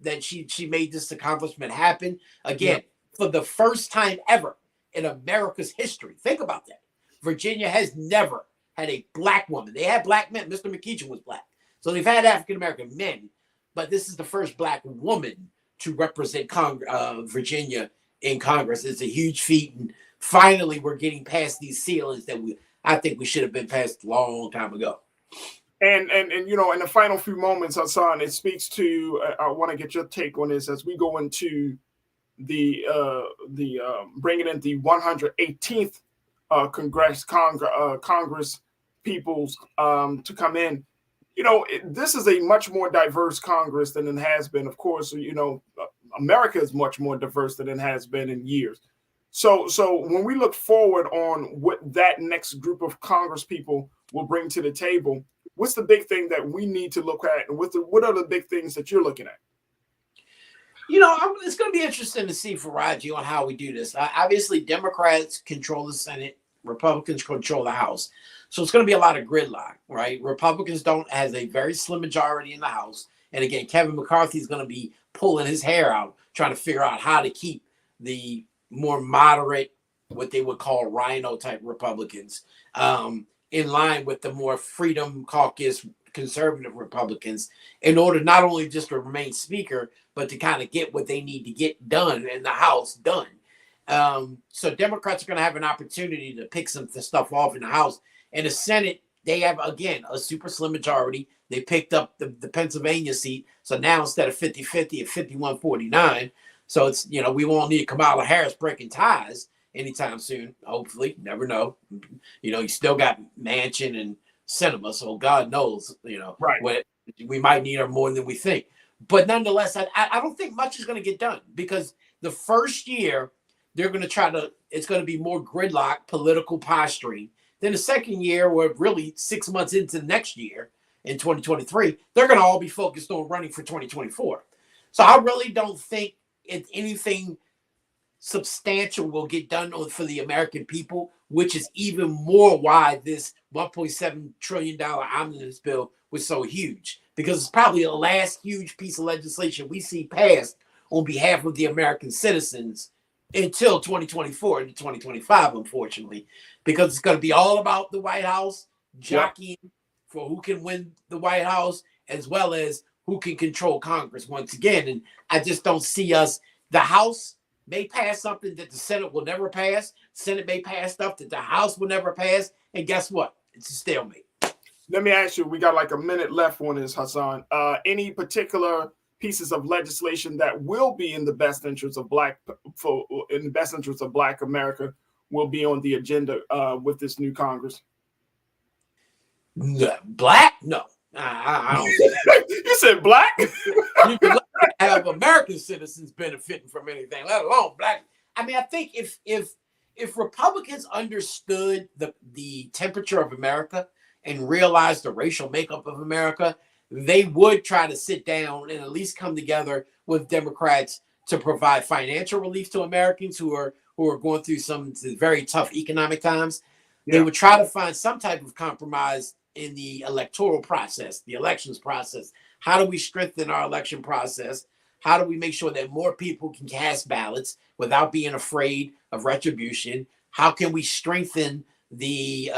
that she made this accomplishment happen again for the first time ever in America's history. Think about that. Virginia has never had a Black woman. They had Black men. Mr. McEachin was Black. So they've had African-American men, but this is the first Black woman to represent Virginia in Congress. It's a huge feat. And finally, we're getting past these ceilings that I think we should have been past a long time ago. And in the final few moments, Hassan, it speaks to, I want to get your take on this as we go into the bringing in the 118th Congress peoples to come in. This is a much more diverse Congress than it has been. Of course, America is much more diverse than it has been in years. So when we look forward on what that next group of Congress people will bring to the table, what's the big thing that we need to look at, and what are the big things that you're looking at? It's going to be interesting to see, Faraji, on how we do this. Obviously, Democrats control the Senate, Republicans control the House. So it's going to be a lot of gridlock, right? Republicans has a very slim majority in the House. And again, Kevin McCarthy is going to be pulling his hair out, trying to figure out how to keep the more moderate, what they would call rhino type Republicans, in line with the more Freedom Caucus conservative Republicans, in order not only just to remain speaker, but to kind of get what they need to get done in the House done. So Democrats are going to have an opportunity to pick some stuff off in the House. In the Senate, they have, again, a super slim majority. They picked up the Pennsylvania seat. So now instead of 50-50 at 51-49, so it's, we won't need Kamala Harris breaking ties anytime soon. Hopefully, never know. You still got Manchin and Sinema, so God knows, right. We might need her more than we think. But nonetheless, I don't think much is going to get done, because the first year they're going to it's going to be more gridlock, political posturing. Then the second year, or really 6 months into next year in 2023, they're going to all be focused on running for 2024. So I really don't think anything substantial will get done for the American people, which is even more why this $1.7 trillion omnibus bill was so huge, because it's probably the last huge piece of legislation we see passed on behalf of the American citizens until 2024 and 2025, unfortunately, because it's going to be all about the White House jockeying for who can win the White House, as well as who can control Congress once again. And I just don't see the House may pass something that the Senate will never pass. Senate may pass stuff that the House will never pass. And guess what? It's a stalemate. Let me ask you, we got like a minute left on this, Hassan. Any particular pieces of legislation that will be in the best interest of Black America will be on the agenda with this new Congress? Black? No. I don't think that. You said Black? You can have American citizens benefiting from anything, let alone Black. I mean, I think if Republicans understood the temperature of America and realized the racial makeup of America, they would try to sit down and at least come together with Democrats to provide financial relief to Americans who are who are going through some very tough economic times, they would try to find some type of compromise in the electoral process, the elections process. How do we strengthen our election process? How do we make sure that more people can cast ballots without being afraid of retribution? How can we strengthen the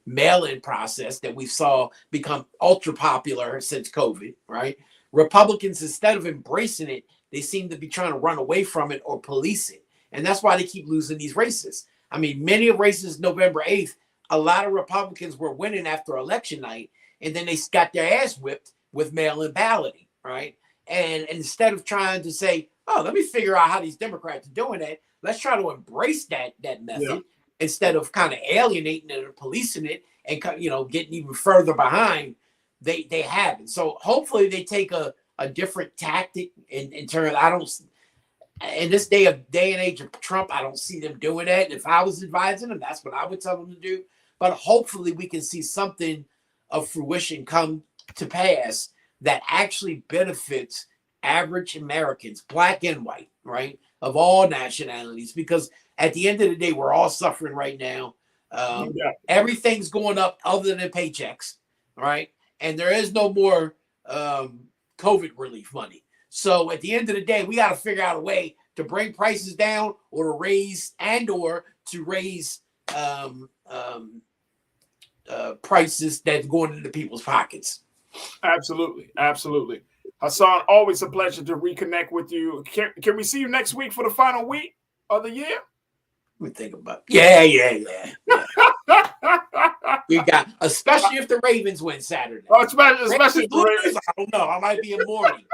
mail-in process that we saw become ultra popular since COVID, right? Republicans, instead of embracing it, they seem to be trying to run away from it or police it. And that's why they keep losing these races. I mean, many of races November 8th, a lot of Republicans were winning after election night, and then they got their ass whipped with mail-in balloting, right? And instead of trying to say, oh, let me figure out how these Democrats are doing that, let's try to embrace that method instead of kind of alienating it or policing it and, you know, getting even further behind. They haven't. So hopefully they take a different tactic in terms. I don't, in this day and age of Trump, I don't see them doing that. And if I was advising them, that's what I would tell them to do. But hopefully we can see something of fruition come to pass that actually benefits average Americans, black and white, right, of all nationalities. Because at the end of the day, we're all suffering right now. Everything's going up other than paychecks, right? And there is no more COVID relief money. So at the end of the day, we got to figure out a way to bring prices down or to raise prices that's going into people's pockets. Absolutely. Absolutely. Hassan, always a pleasure to reconnect with you. Can we see you next week for the final week of the year? We think about yeah. We got, especially if the Ravens win Saturday. Oh, especially if the Ravens. I don't know. I might be in mourning.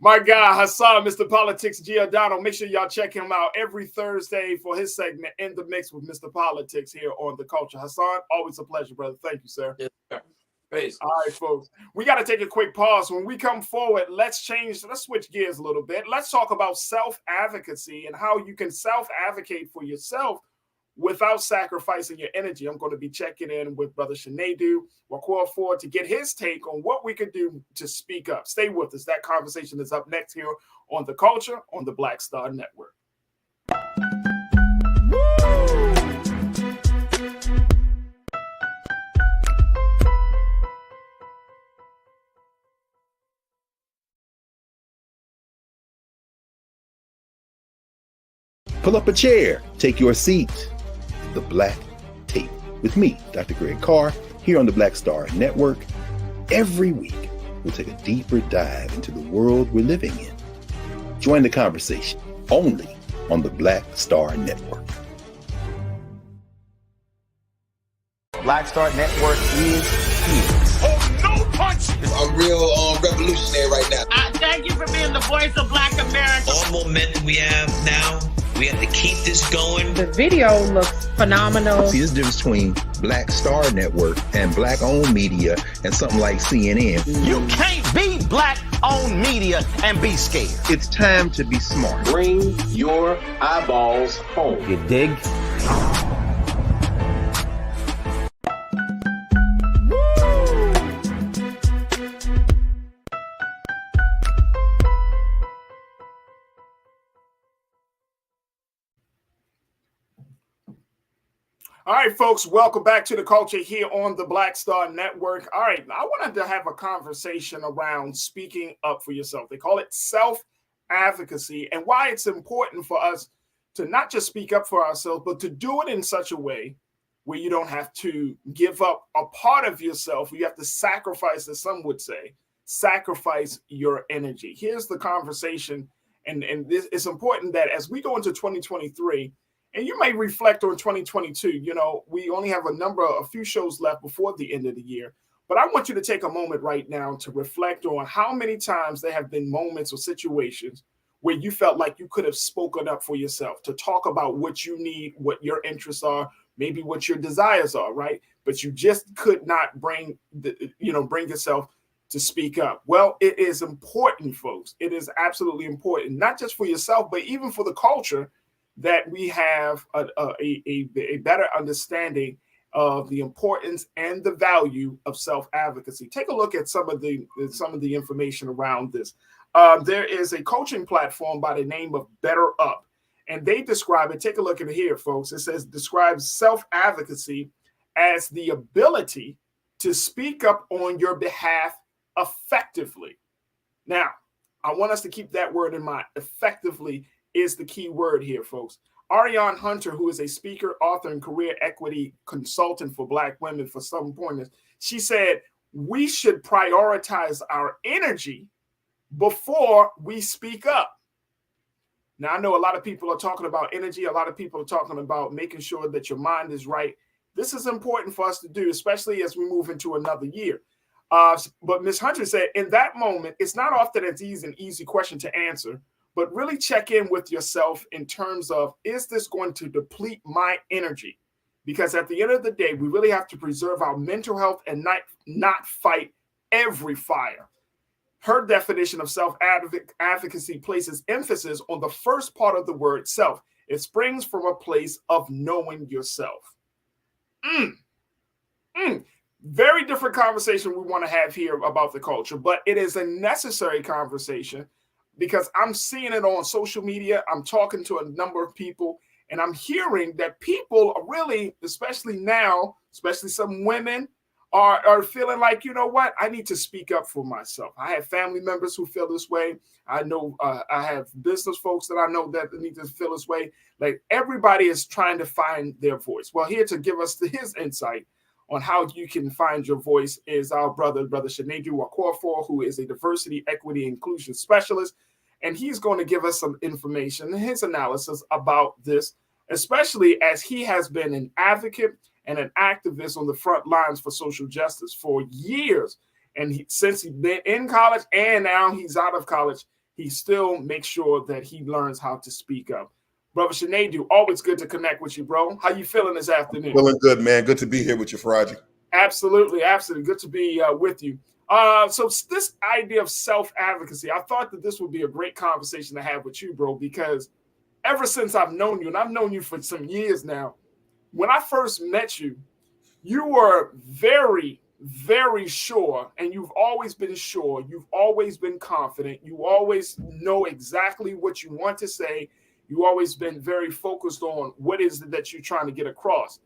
My guy, Hassan, Mr. Politics Giordano. Make sure y'all check him out every Thursday for his segment In the Mix with Mr. Politics here on The Culture. Hassan, always a pleasure, brother. Thank you, sir. Yes, sir. Peace. All right, folks. We got to take a quick pause. When we come forward, let's switch gears a little bit. Let's talk about self-advocacy and how you can self-advocate for yourself without sacrificing your energy. I'm going to be checking in with Brother Shanedu Wakor Ford to get his take on what we could do to speak up. Stay with us. That conversation is up next here on The Culture on the Black Star Network. Pull up a chair, take your seat. The Black Tape with me, Dr. Greg Carr, here on the Black Star Network. Every week, we'll take a deeper dive into the world we're living in. Join the conversation only on the Black Star Network. Black Star Network is here. Oh, no punch! I'm real revolutionary right now. Thank you for being the voice of Black America. All momentum we have now, we have to keep this going. The video looks phenomenal. See, there's a difference between Black Star Network and black-owned media and something like CNN. You can't be black-owned media and be scared. It's time to be smart. Bring your eyeballs home. You dig? All right, folks, welcome back to The Culture here on the Black Star Network. All right, I wanted to have a conversation around speaking up for yourself. They call it self-advocacy, and why it's important for us to not just speak up for ourselves, but to do it in such a way where you don't have to give up a part of yourself. You have to sacrifice, as some would say, sacrifice your energy. Here's the conversation, and this it's important that as we go into 2023, and you may reflect on 2022. You know, we only have a few shows left before the end of the year. But I want you to take a moment right now to reflect on how many times there have been moments or situations where you felt like you could have spoken up for yourself, to talk about what you need, what your interests are, maybe what your desires are, right? But you just could not bring yourself to speak up. Well, it is important, folks. It is absolutely important, not just for yourself, but even for the culture, that we have a better understanding of the importance and the value of self-advocacy. Take a look at some of the information around this. There is a coaching platform by the name of Better Up, and they describe it. Take a look at it here, folks. It says describes self-advocacy as the ability to speak up on your behalf effectively. Now, I want us to keep that word in mind. Effectively is the key word here, folks. Ariane Hunter, who is a speaker, author, and career equity consultant for Black women for Southern Pointers, she said, we should prioritize our energy before we speak up. Now, I know a lot of people are talking about energy. A lot of people are talking about making sure that your mind is right. This is important for us to do, especially as we move into another year. But Ms. Hunter said, in that moment, it's not often an easy question to answer, but really check in with yourself in terms of, is this going to deplete my energy? Because at the end of the day, we really have to preserve our mental health and not fight every fire. Her definition of self-advocacy places emphasis on the first part of the word self. It springs from a place of knowing yourself. Very different conversation we want to have here about the culture, but it is a necessary conversation because I'm seeing it on social media. I'm talking to a number of people, and I'm hearing that people are really, especially now, especially some women, are feeling like, you know what, I need to speak up for myself. I have family members who feel this way. I know I have business folks that I know that need to feel this way. Like everybody is trying to find their voice. Well, here to give us his insight on how you can find your voice is our brother Shinedu Okorafor, who is a diversity, equity, inclusion specialist. And he's going to give us some information, his analysis about this, especially as he has been an advocate and an activist on the front lines for social justice for years. And since he's been in college and now he's out of college, he still makes sure that he learns how to speak up. Brother Shinedu, always good to connect with you, bro. How you feeling this afternoon? Feeling good, man. Good to be here with you, Faraji. Absolutely. Good to be with you. So this idea of self-advocacy, I thought that this would be a great conversation to have with you, bro, because ever since I've known you, and I've known you for some years now, when I first met you, you were very, very sure, and you've always been sure. You've always been confident. You always know exactly what you want to say. You've always been very focused on what is it that you're trying to get across.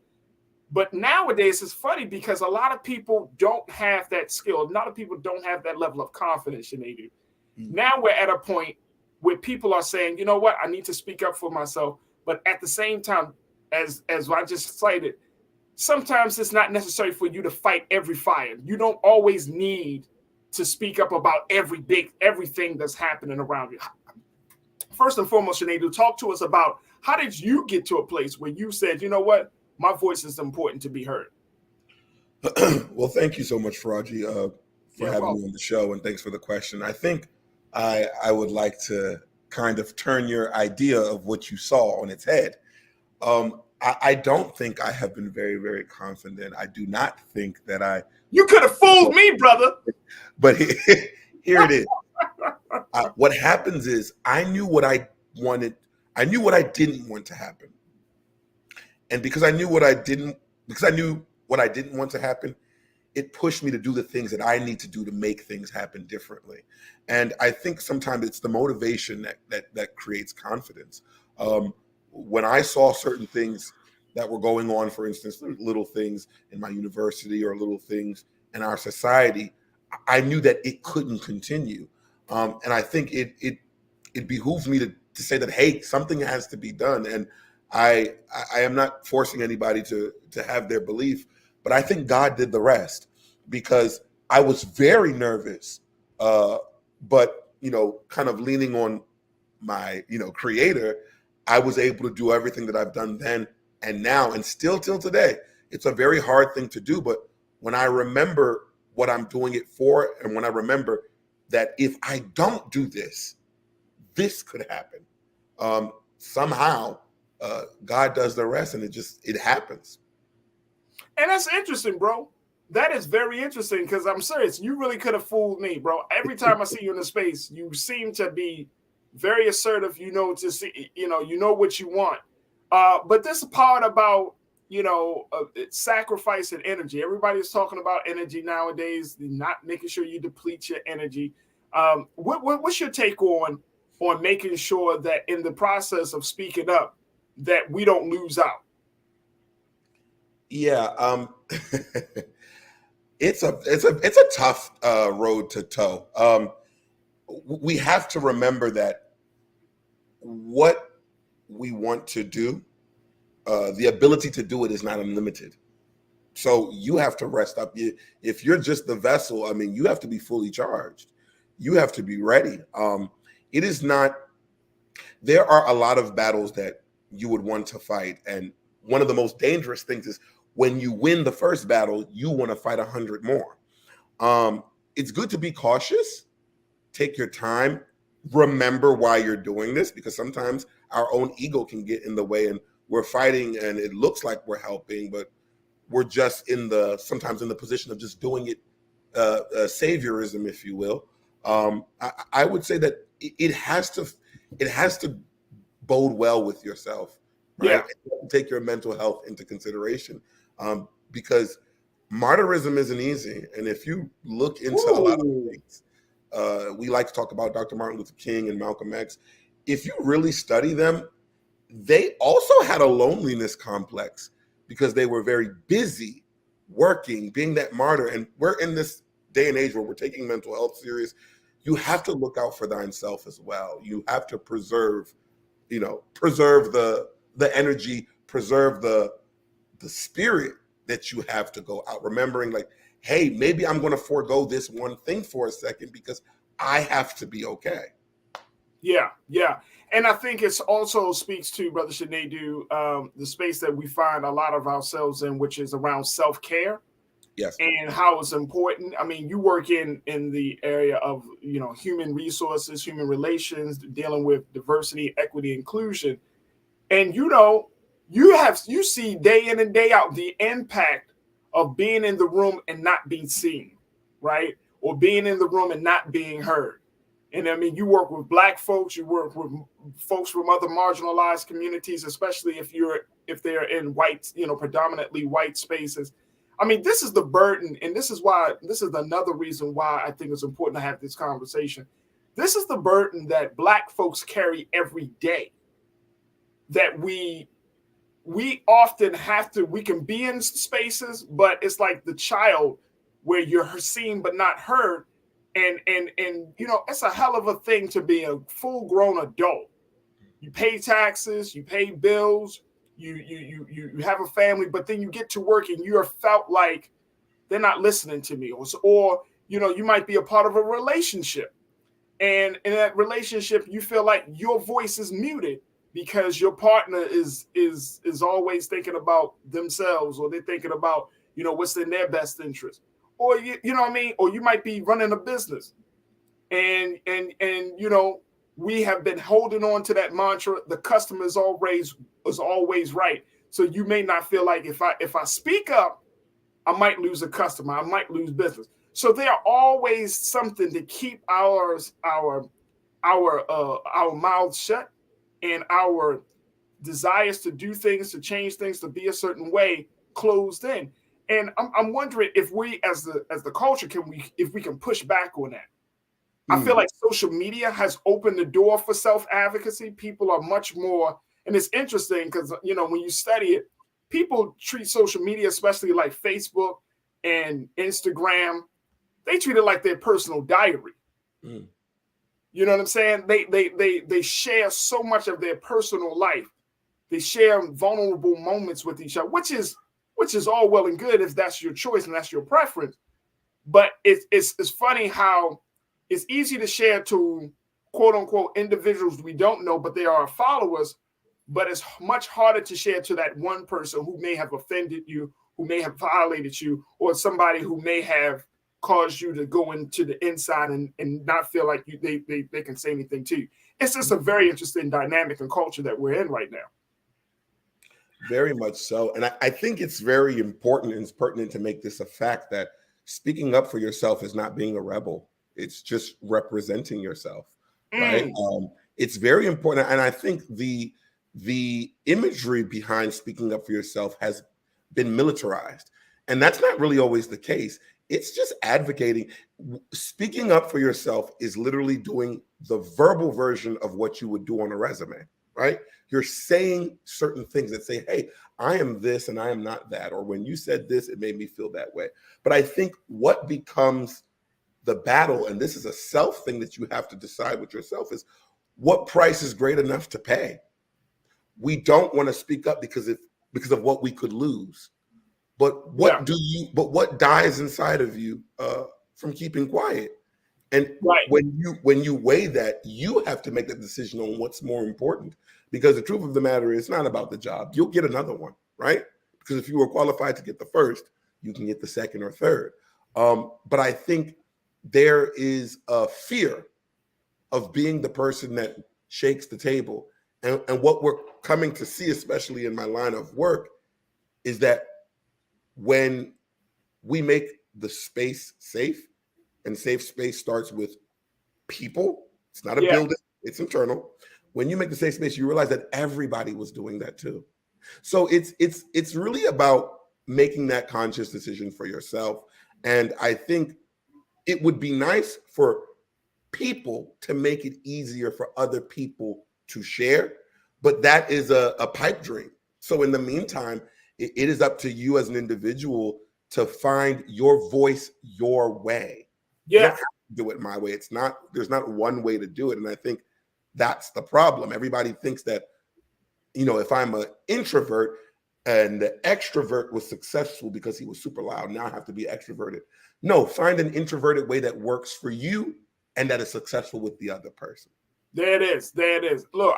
But nowadays, it's funny because a lot of people don't have that skill. A lot of people don't have that level of confidence, Shinedu. Now we're at a point where people are saying, you know what, I need to speak up for myself. But at the same time, as I just cited, sometimes it's not necessary for you to fight every fire. You don't always need to speak up about everything that's happening around you. First and foremost, Shinedu, talk to us about how did you get to a place where you said, you know what, my voice is important to be heard. Well, thank you so much, Faraji, for having me on the show, and thanks for the question. I think I would like to kind of turn your idea of what you saw on its head. I don't think I have been very, very confident. I do not think that You could have fooled me, brother. But here it is. What happens is I knew what I wanted. I knew what I didn't want to happen. And because I knew what I didn't want to happen, it pushed me to do the things that I need to do to make things happen differently. And I think sometimes it's the motivation that creates confidence. When I saw certain things that were going on, for instance, little things in my university or little things in our society, I knew that it couldn't continue. And I think it behooves me to say that, hey, something has to be done. And I am not forcing anybody to have their belief, but I think God did the rest, because I was very nervous, but, kind of leaning on my, creator, I was able to do everything that I've done then and now, and still till today. It's a very hard thing to do, but when I remember what I'm doing it for, and when I remember that if I don't do this, this could happen. Somehow, God does the rest, and it happens. And that's interesting, bro. That is very interesting, because I'm serious. You really could have fooled me, bro. Every time I see you in the space, you seem to be very assertive. You know what you want. But this part about sacrifice and energy. Everybody's talking about energy nowadays, not making sure you deplete your energy. What's your take on making sure that in the process of speaking up, that we don't lose out? Yeah, it's a tough road to toe. We have to remember that what we want to do, the ability to do it is not unlimited. So you have to rest up. If you're just the vessel, I mean, you have to be fully charged. You have to be ready. It is not, there are a lot of battles that you would want to fight. And one of the most dangerous things is when you win the first battle, you want to fight 100 more. It's good to be cautious. Take your time. Remember why you're doing this, because sometimes our own ego can get in the way and we're fighting and it looks like we're helping, but we're just sometimes in the position of just doing it, saviorism, if you will. I would say that it has to bode well with yourself, right? Yeah. Take your mental health into consideration, because martyrism isn't easy. And if you look into a lot of things, we like to talk about Dr. Martin Luther King and Malcolm X. If you really study them, they also had a loneliness complex because they were very busy working, being that martyr. And we're in this day and age where we're taking mental health serious. You have to look out for thine self as well. You have to preserve the energy, preserve the spirit that you have to go out, remembering like, hey, maybe I'm going to forego this one thing for a second because I have to be okay. Yeah. And I think it also speaks to, Brother Shanadu, the space that we find a lot of ourselves in, which is around self-care. Yes. And how it's important. I mean, you work in the area of, human resources, human relations, dealing with diversity, equity, inclusion. And, you see day in and day out the impact of being in the room and not being seen, right? Or being in the room and not being heard. And I mean, you work with Black folks, you work with folks from other marginalized communities, especially if they're in white, predominantly white spaces. I mean, this is the burden, and this is another reason why I think it's important to have this conversation. This is the burden that Black folks carry every day, that we often we can be in spaces, but it's like the child where you're seen but not heard. And it's a hell of a thing to be a full-grown adult. You pay taxes, you pay bills, you have a family, but then you get to work and you're felt like they're not listening to me, or you might be a part of a relationship, and in that relationship you feel like your voice is muted because your partner is always thinking about themselves, or they're thinking about what's in their best interest, or you know what I mean, or you might be running a business, and we have been holding on to that mantra, the customer is always right. So you may not feel like if I speak up, I might lose a customer, I might lose business. So there are always something to keep our mouths shut, and our desires to do things, to change things, to be a certain way closed in. And I'm wondering if we as the culture if we can push back on that. I feel like social media has opened the door for self-advocacy. People are much more, and it's interesting because, when you study it, people treat social media, especially like Facebook and Instagram, they treat it like their personal diary. You know what I'm saying? They share so much of their personal life. They share vulnerable moments with each other, which is all well and good if that's your choice and that's your preference. But it's funny how it's easy to share to quote unquote individuals we don't know, but they are followers. But it's much harder to share to that one person who may have offended you, who may have violated you, or somebody who may have caused you to go into the inside and not feel like they can say anything to you. It's just a very interesting dynamic and culture that we're in right now. Very much so. And I think it's very important and it's pertinent to make this a fact that speaking up for yourself is not being a rebel. It's just representing yourself, right? It's very important. And I think the imagery behind speaking up for yourself has been militarized. And that's not really always the case. It's just advocating. Speaking up for yourself is literally doing the verbal version of what you would do on a resume, right? You're saying certain things that say, hey, I am this and I am not that. Or when you said this, it made me feel that way. But I think what becomes the battle, and this is a self thing that you have to decide with yourself, is what price is great enough to pay. We don't want to speak up because of what we could lose. But what dies inside of you from keeping quiet? And when you weigh that, you have to make the decision on what's more important. Because the truth of the matter is, it's not about the job. You'll get another one, right? Because if you were qualified to get the first, you can get the second or third. But I think there is a fear of being the person that shakes the table. And what we're coming to see, especially in my line of work, is that when we make the space safe, and safe space starts with people, it's not a building, it's internal. When you make the safe space, you realize that everybody was doing that too. So it's really about making that conscious decision for yourself. And I think it would be nice for people to make it easier for other people to share, but that is a pipe dream. So in the meantime, it is up to you as an individual to find your voice your way. You don't have to do it my way. There's not one way to do it. And I think that's the problem. Everybody thinks that, if I'm an introvert and the extrovert was successful because he was super loud, now I have to be extroverted. No, find an introverted way that works for you and that is successful with the other person. There it is. There it is. Look,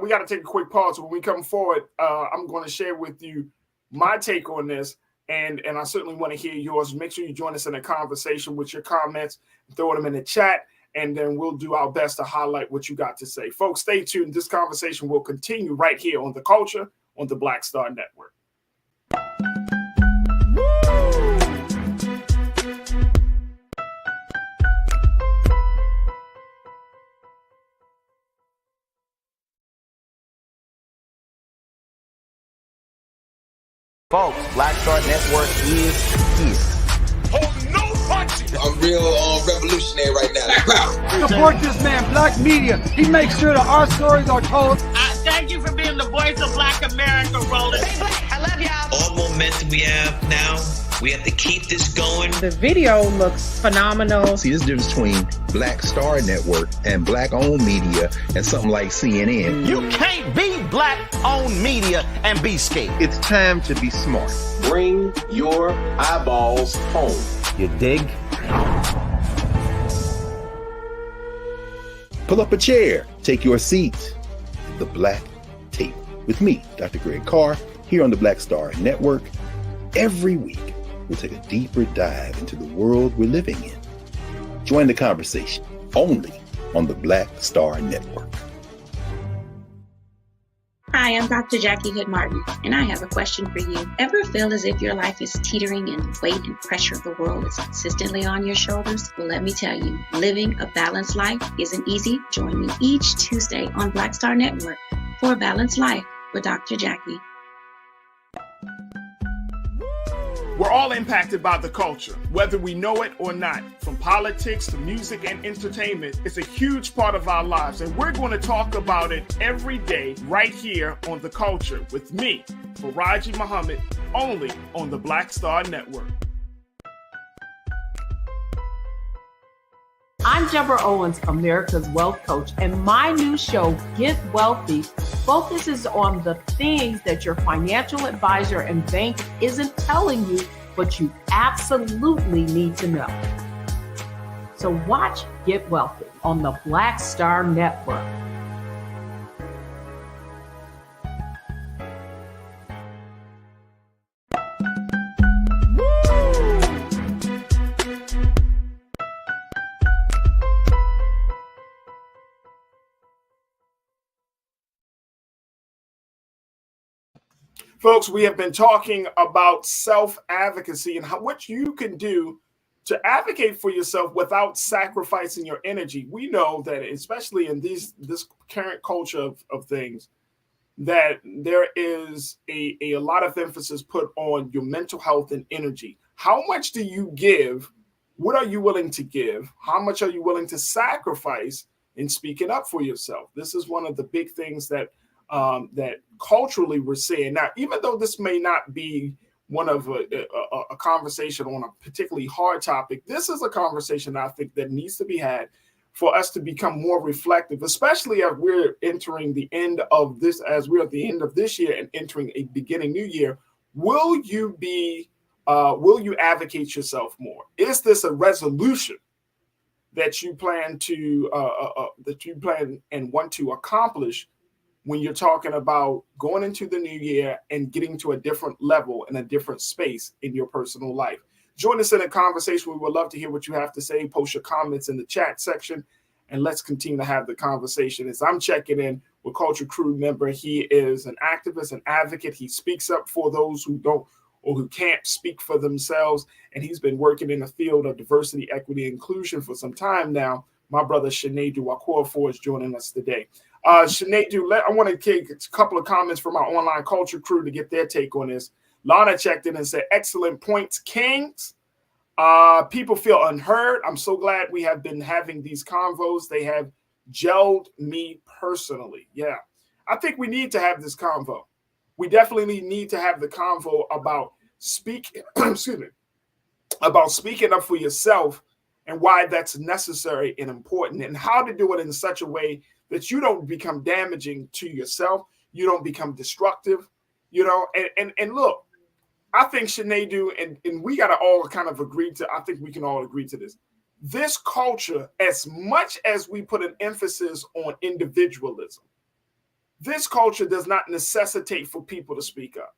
we got to take a quick pause. When we come forward, I'm going to share with you my take on this, and I certainly want to hear yours. Make sure you join us in a conversation with your comments, throw them in the chat, and then we'll do our best to highlight what you got to say. Folks, stay tuned. This conversation will continue right here on The Culture on the Black Star Network. Folks, Black Star Network is here. Hold no punches. I'm real revolutionary right now. Support this man, Black Media. He makes sure that our stories are told. Thank you for being the voice of Black America, Roland. I love y'all. All momentum we have now, we have to keep this going. The video looks phenomenal. See, there's a difference between Black Star Network and black-owned media and something like CNN. You can't be black-owned media and be scared. It's time to be smart. Bring your eyeballs home. You dig? Pull up a chair, take your seat. The Black Tape with me, Dr. Greg Carr, here on the Black Star Network. Every week, we'll take a deeper dive into the world we're living in. Join the conversation only on the Black Star Network. Hi, I'm Dr. Jackie Hood Martin, and I have a question for you. Ever feel as if your life is teetering and the weight and pressure of the world is consistently on your shoulders? Well, let me tell you, living a balanced life isn't easy. Join me each Tuesday on Black Star Network for A Balanced Life with Dr. Jackie. We're all impacted by the culture, whether we know it or not. From politics to music and entertainment, it's a huge part of our lives, and we're going to talk about it every day right here on The Culture with me, Faraji Muhammad, only on the Black Star Network. I'm Deborah Owens, America's Wealth Coach, and my new show, Get Wealthy, focuses on the things that your financial advisor and bank isn't telling you, but you absolutely need to know. So watch Get Wealthy on the Black Star Network. Folks, we have been talking about self-advocacy and what you can do to advocate for yourself without sacrificing your energy. We know that, especially in this current culture of things, that there is a lot of emphasis put on your mental health and energy. How much do you give? What are you willing to give? How much are you willing to sacrifice in speaking up for yourself? This is one of the big things that that culturally we're seeing. Now, even though this may not be one of a conversation on a particularly hard topic, this is a conversation I think that needs to be had for us to become more reflective, especially as we're entering the end of this, as we're at the end of this year and entering a beginning new year. Will you advocate yourself more? Is this a resolution that you plan and want to accomplish when you're talking about going into the new year and getting to a different level and a different space in your personal life? Join us in a conversation. We would love to hear what you have to say. Post your comments in the chat section, and let's continue to have the conversation. As I'm checking in with Culture Crew member, he is an activist, an advocate. He speaks up for those who don't or who can't speak for themselves, and he's been working in the field of diversity, equity, inclusion for some time now. My brother Sinedu Wakorafor is joining us today. Sinedu, I want to take a couple of comments from our online Culture Crew to get their take on this. Lana checked in and said, excellent points, Kings. People feel unheard. I'm so glad we have been having these convos. They have gelled me personally. Yeah, I think we need to have this convo. We definitely need to have the convo about speaking up for yourself and why that's necessary and important, and how to do it in such a way that you don't become damaging to yourself. You don't become destructive, and look, I think Sinedu, and we got to all kind of agree to, I think we can all agree to this. This culture, as much as we put an emphasis on individualism, this culture does not necessitate for people to speak up.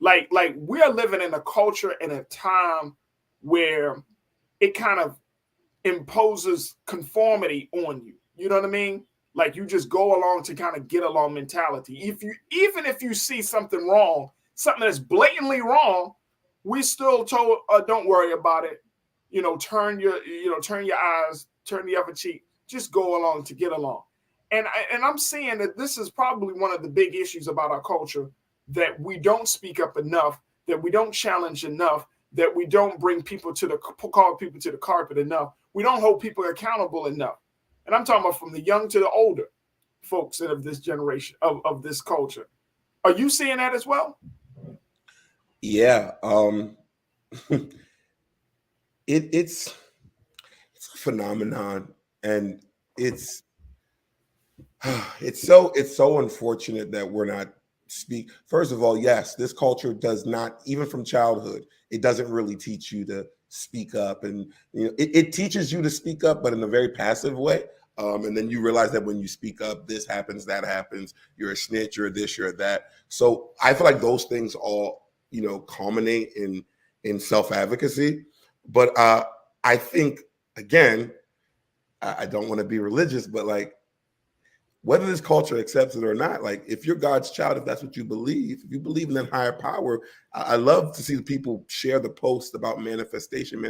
Like we are living in a culture and a time where it kind of imposes conformity on you. You know what I mean? Like you just go along to kind of get along mentality. Even if you see something wrong, something that's blatantly wrong, we still told, don't worry about it. Turn your eyes, turn the other cheek, just go along to get along. And I'm seeing that this is probably one of the big issues about our culture, that we don't speak up enough, that we don't challenge enough, that we don't call people to the carpet enough. We don't hold people accountable enough. And I'm talking about from the young to the older folks of this generation, of this culture. Are you seeing that as well? Yeah. It's a phenomenon, and it's so unfortunate that we're not First of all, yes, this culture does not, even from childhood, it doesn't really teach you to speak up, and it teaches you to speak up, but in a very passive way. And then you realize that when you speak up, this happens, that happens. You're a snitch, you're this, you're that. So I feel like those things all, culminate in self-advocacy. But I think, again, I don't want to be religious, but like, whether this culture accepts it or not, like if you're God's child, if that's what you believe, if you believe in that higher power, I love to see the people share the post about manifestation.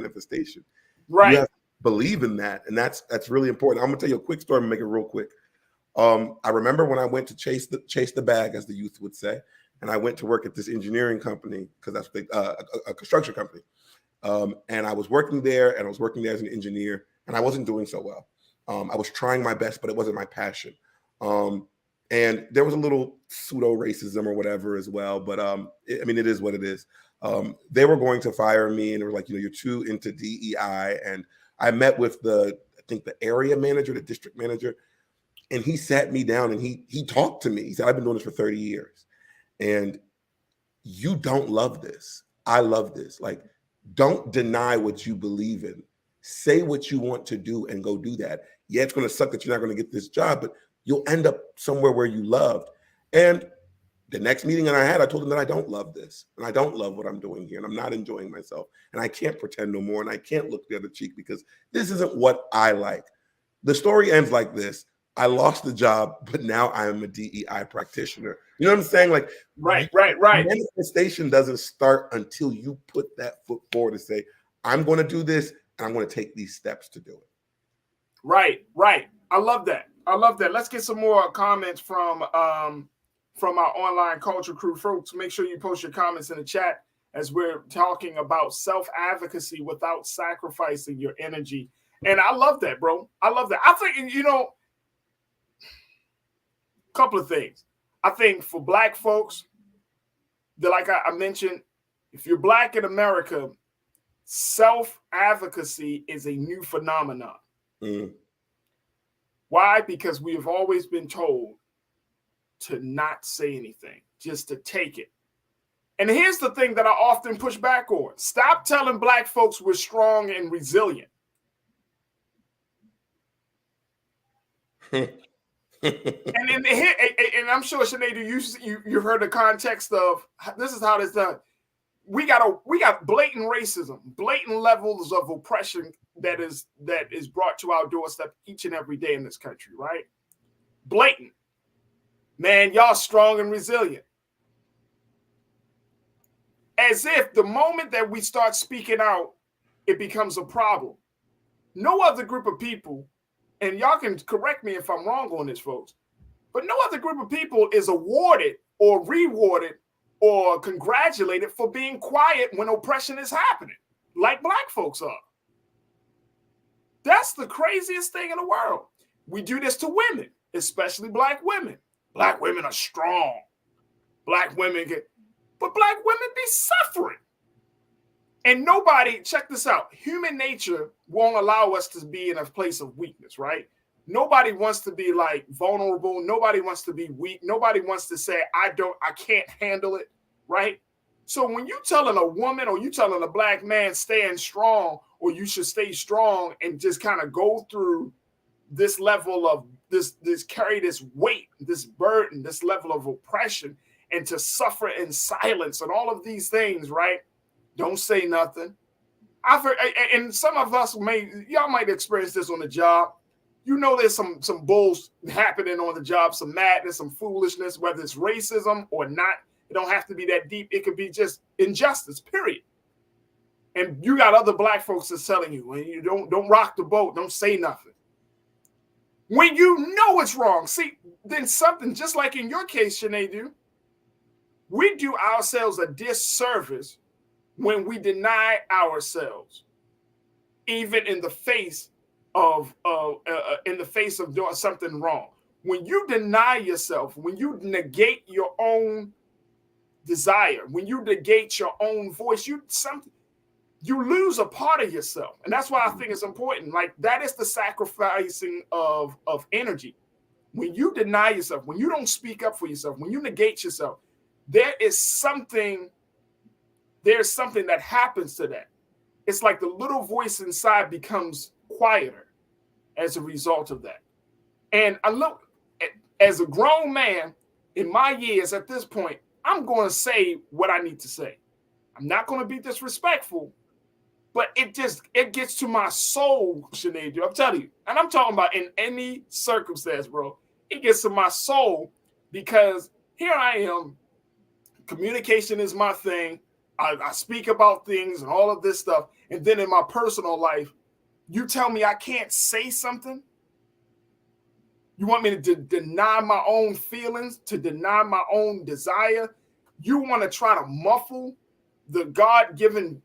Right. You have to believe in that. And that's really important. I'm gonna tell you a quick story and make it real quick. I remember when I went to chase the bag, as the youth would say, and I went to work at this engineering company, because that's a construction company. And I was working there, as an engineer, and I wasn't doing so well. I was trying my best, but it wasn't my passion. And there was a little pseudo racism or whatever as well. But it is what it is. They were going to fire me, and they were like, you're too into DEI. And I met with the area manager, the district manager, and he sat me down and he talked to me. He said, I've been doing this for 30 years. And you don't love this. I love this. Like, don't deny what you believe in. Say what you want to do and go do that. Yeah, it's going to suck that you're not going to get this job, but you'll end up somewhere where you loved. And the next meeting that I had, I told him that I don't love this, and I don't love what I'm doing here, and I'm not enjoying myself, and I can't pretend no more, and I can't look the other cheek, because this isn't what I like. The story ends like this. I lost the job, but now I am a DEI practitioner. You know what I'm saying? Like, right. Manifestation doesn't start until you put that foot forward and say, I'm going to do this, and I'm going to take these steps to do it. Right. I love that. Let's get some more comments from from our online culture crew. Folks, make sure you post your comments in the chat as we're talking about self-advocacy without sacrificing your energy. And I love that, bro. I love that. I think, you know, a couple of things. I think for Black folks, that, like I mentioned, if you're Black in America, self-advocacy is a new phenomenon. Why? Because we have always been told to not say anything, just to take it. And here's the thing that I often push back on. Stop telling Black folks we're strong and resilient. And I'm sure, Sinead, you heard the context of this is how this done. We got blatant racism, blatant levels of oppression that is brought to our doorstep each and every day in this country, right? Blatant. Man, y'all strong and resilient. As if the moment that we start speaking out, it becomes a problem. No other group of people, and y'all can correct me if I'm wrong on this, folks, but no other group of people is awarded or rewarded or congratulated for being quiet when oppression is happening, like Black folks are. That's the craziest thing in the world. We do this to women, especially Black women. Black women are strong. Black women but Black women be suffering. And nobody, check this out, human nature won't allow us to be in a place of weakness, right? Nobody wants to be like vulnerable. Nobody wants to be weak. Nobody wants to say, I can't handle it, right? So when you telling a woman or you telling a Black man stand strong, or you should stay strong and just kind of go through this level of this carry this weight, this burden, this level of oppression, and to suffer in silence and all of these things, right? Don't say nothing. I've heard, and some of us y'all might experience this on the job. You know, there's some bulls happening on the job, some madness, some foolishness, whether it's racism or not. It don't have to be that deep. It could be just injustice, period. And you got other Black folks that's telling you, when you don't rock the boat, don't say nothing. When you know it's wrong, see, then something just like in your case, Sinead, we do ourselves a disservice when we deny ourselves, even in the face of doing something wrong. When you deny yourself, when you negate your own desire, when you negate your own voice, you lose a part of yourself. And that's why I think it's important. Like, that is the sacrificing of energy. When you deny yourself, when you don't speak up for yourself, when you negate yourself, there's something that happens to that. It's like the little voice inside becomes quieter as a result of that. And I look, as a grown man in my years at this point, I'm going to say what I need to say. I'm not going to be disrespectful, but it gets to my soul, Sinead. I'm telling you. And I'm talking about in any circumstance, bro. It gets to my soul because here I am. Communication is my thing. I speak about things and all of this stuff. And then in my personal life, you tell me I can't say something? You want me to deny my own feelings, to deny my own desire? You want to try to muffle the God-given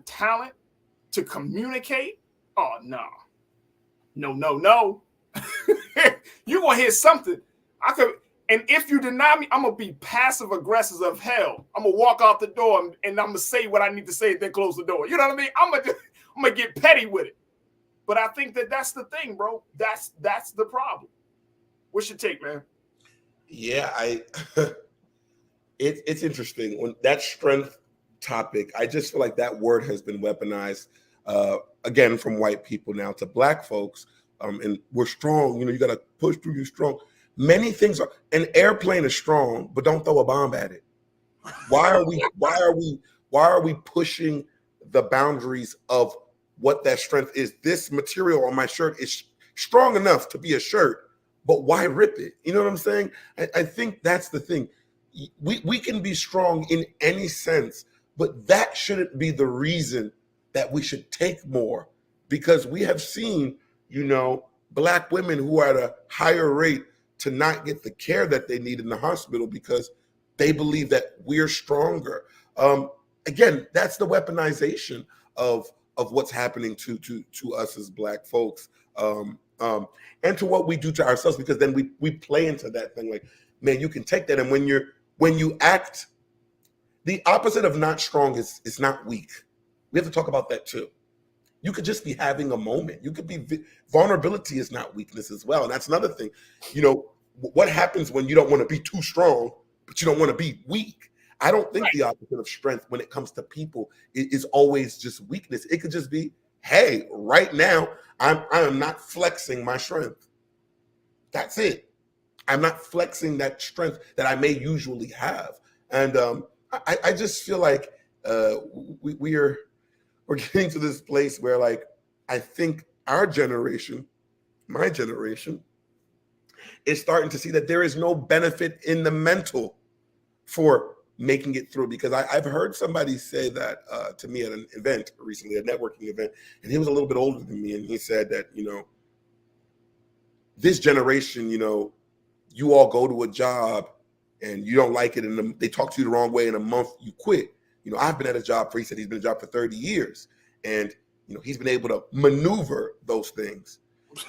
talent to communicate? Oh, no. No. You're going to hear something. And if you deny me, I'm going to be passive aggressive of hell. I'm going to walk out the door and I'm going to say what I need to say and then close the door. You know what I mean? I'm going to get petty with it. But I think that's the thing, bro. That's the problem. What's your take, man? Yeah, it's interesting. When that strength topic, I just feel like that word has been weaponized, again, from white people now to Black folks. And we're strong. You know, you got to push through, you strong. Many things are, an airplane is strong, but don't throw a bomb at it. Why are we pushing the boundaries of what that strength is? This material on my shirt is strong enough to be a shirt, but why rip it? You know what I'm saying? I think that's the thing. We can be strong in any sense, but that shouldn't be the reason that we should take more, because we have seen, Black women who are at a higher rate to not get the care that they need in the hospital because they believe that we're stronger. Again, that's the weaponization of what's happening to us as Black folks, and to what we do to ourselves, because then we play into that thing like, man, you can take that, and when you act, the opposite of not strong is not weak. We have to talk about that too. You could just be having a moment. You could be vulnerability is not weakness as well, and that's another thing. You know, what happens when you don't want to be too strong, but you don't want to be weak? I don't think the opposite of strength when it comes to people is always just weakness. It could just be, hey, right now, I am not flexing my strength. That's it. I'm not flexing that strength that I may usually have. And I just feel like we're getting to this place where, like, I think our generation, my generation, is starting to see that there is no benefit in the mental for making it through. Because I've heard somebody say that to me at an event recently, a networking event, and he was a little bit older than me, and he said that, you know, this generation, you know, you all go to a job and you don't like it, and they talk to you the wrong way, in a month you quit. You know, I've been at a job, he said he's been at a job for 30 years, and, you know, he's been able to maneuver those things.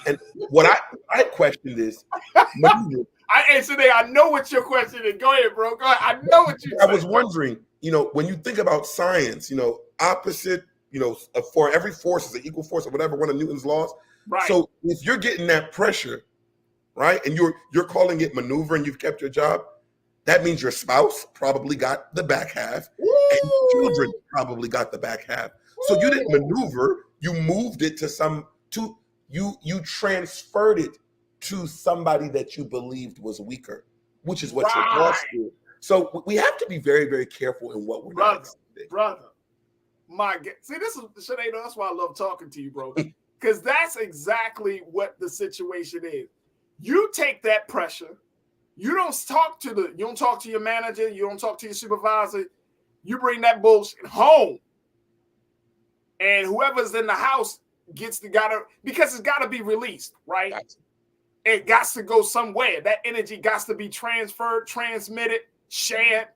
And what I questioned is, I know what your question is. Go ahead, bro. Go ahead. I know what you. I was wondering, you know, when you think about science, you know, opposite, you know, for every force is an equal force or whatever, one of Newton's laws. Right. So if you're getting that pressure, right, and you're calling it maneuver, and you've kept your job, that means your spouse probably got the back half, and children probably got the back half. So you didn't maneuver, you moved it to you transferred it to somebody that you believed was weaker, which is what your boss did. So we have to be very, very careful in what we're doing. Brother, my God. See, this is Sinead, that's why I love talking to you, bro. Because that's exactly what the situation is. You take that pressure, you don't talk to your manager, you don't talk to your supervisor, you bring that bullshit home. And whoever's in the house because it's gotta be released, right? Gotcha. It got to go somewhere. That energy got to be transferred, transmitted, shared,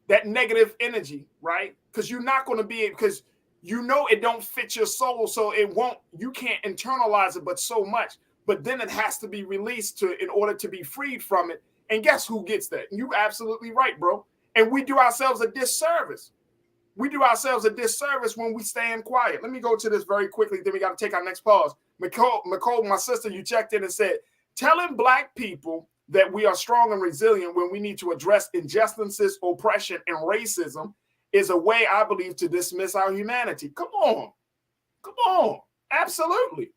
that negative energy, right? Because you're not going to be, because you know it don't fit your soul, so you can't internalize it but so much. But then it has to be released in order to be freed from it. And guess who gets that? You're absolutely right, bro. And we do ourselves a disservice. We do ourselves a disservice when we stand quiet. Let me go to this very quickly, then we got to take our next pause. Nicole, my sister, you checked in and said, telling Black people that we are strong and resilient when we need to address injustices, oppression, and racism is a way, I believe, to dismiss our humanity. Come on. Absolutely.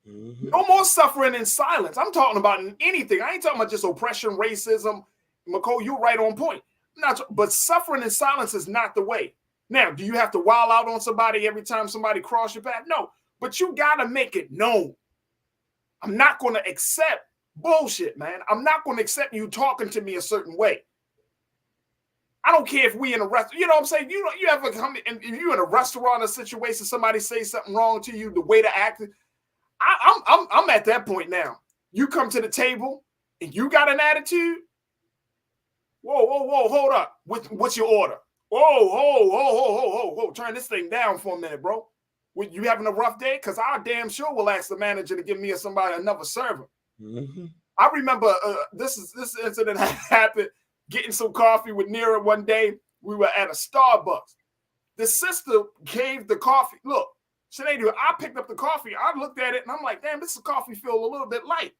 Mm-hmm. No more suffering in silence. I'm talking about anything. I ain't talking about just oppression, racism. McCall, you're right on point. But suffering in silence is not the way. Now, do you have to wild out on somebody every time somebody crosses your path? No, but you got to make it known. I'm not going to accept bullshit, man. I'm not going to accept you talking to me a certain way. I don't care if we in a restaurant, you know what I'm saying? You ever come in, if you in a restaurant or situation, somebody say something wrong to you, the way to act. I'm at that point now. You come to the table and you got an attitude. Whoa, hold up. What's your order? Whoa. Turn this thing down for a minute, bro. You having a rough day? Because I damn sure will ask the manager to give me another server. Mm-hmm. I remember this incident happened, getting some coffee with Nira one day. We were at a Starbucks. The sister gave the coffee. Look, Sinead, I picked up the coffee. I looked at it and I'm like, damn, this coffee feel a little bit light.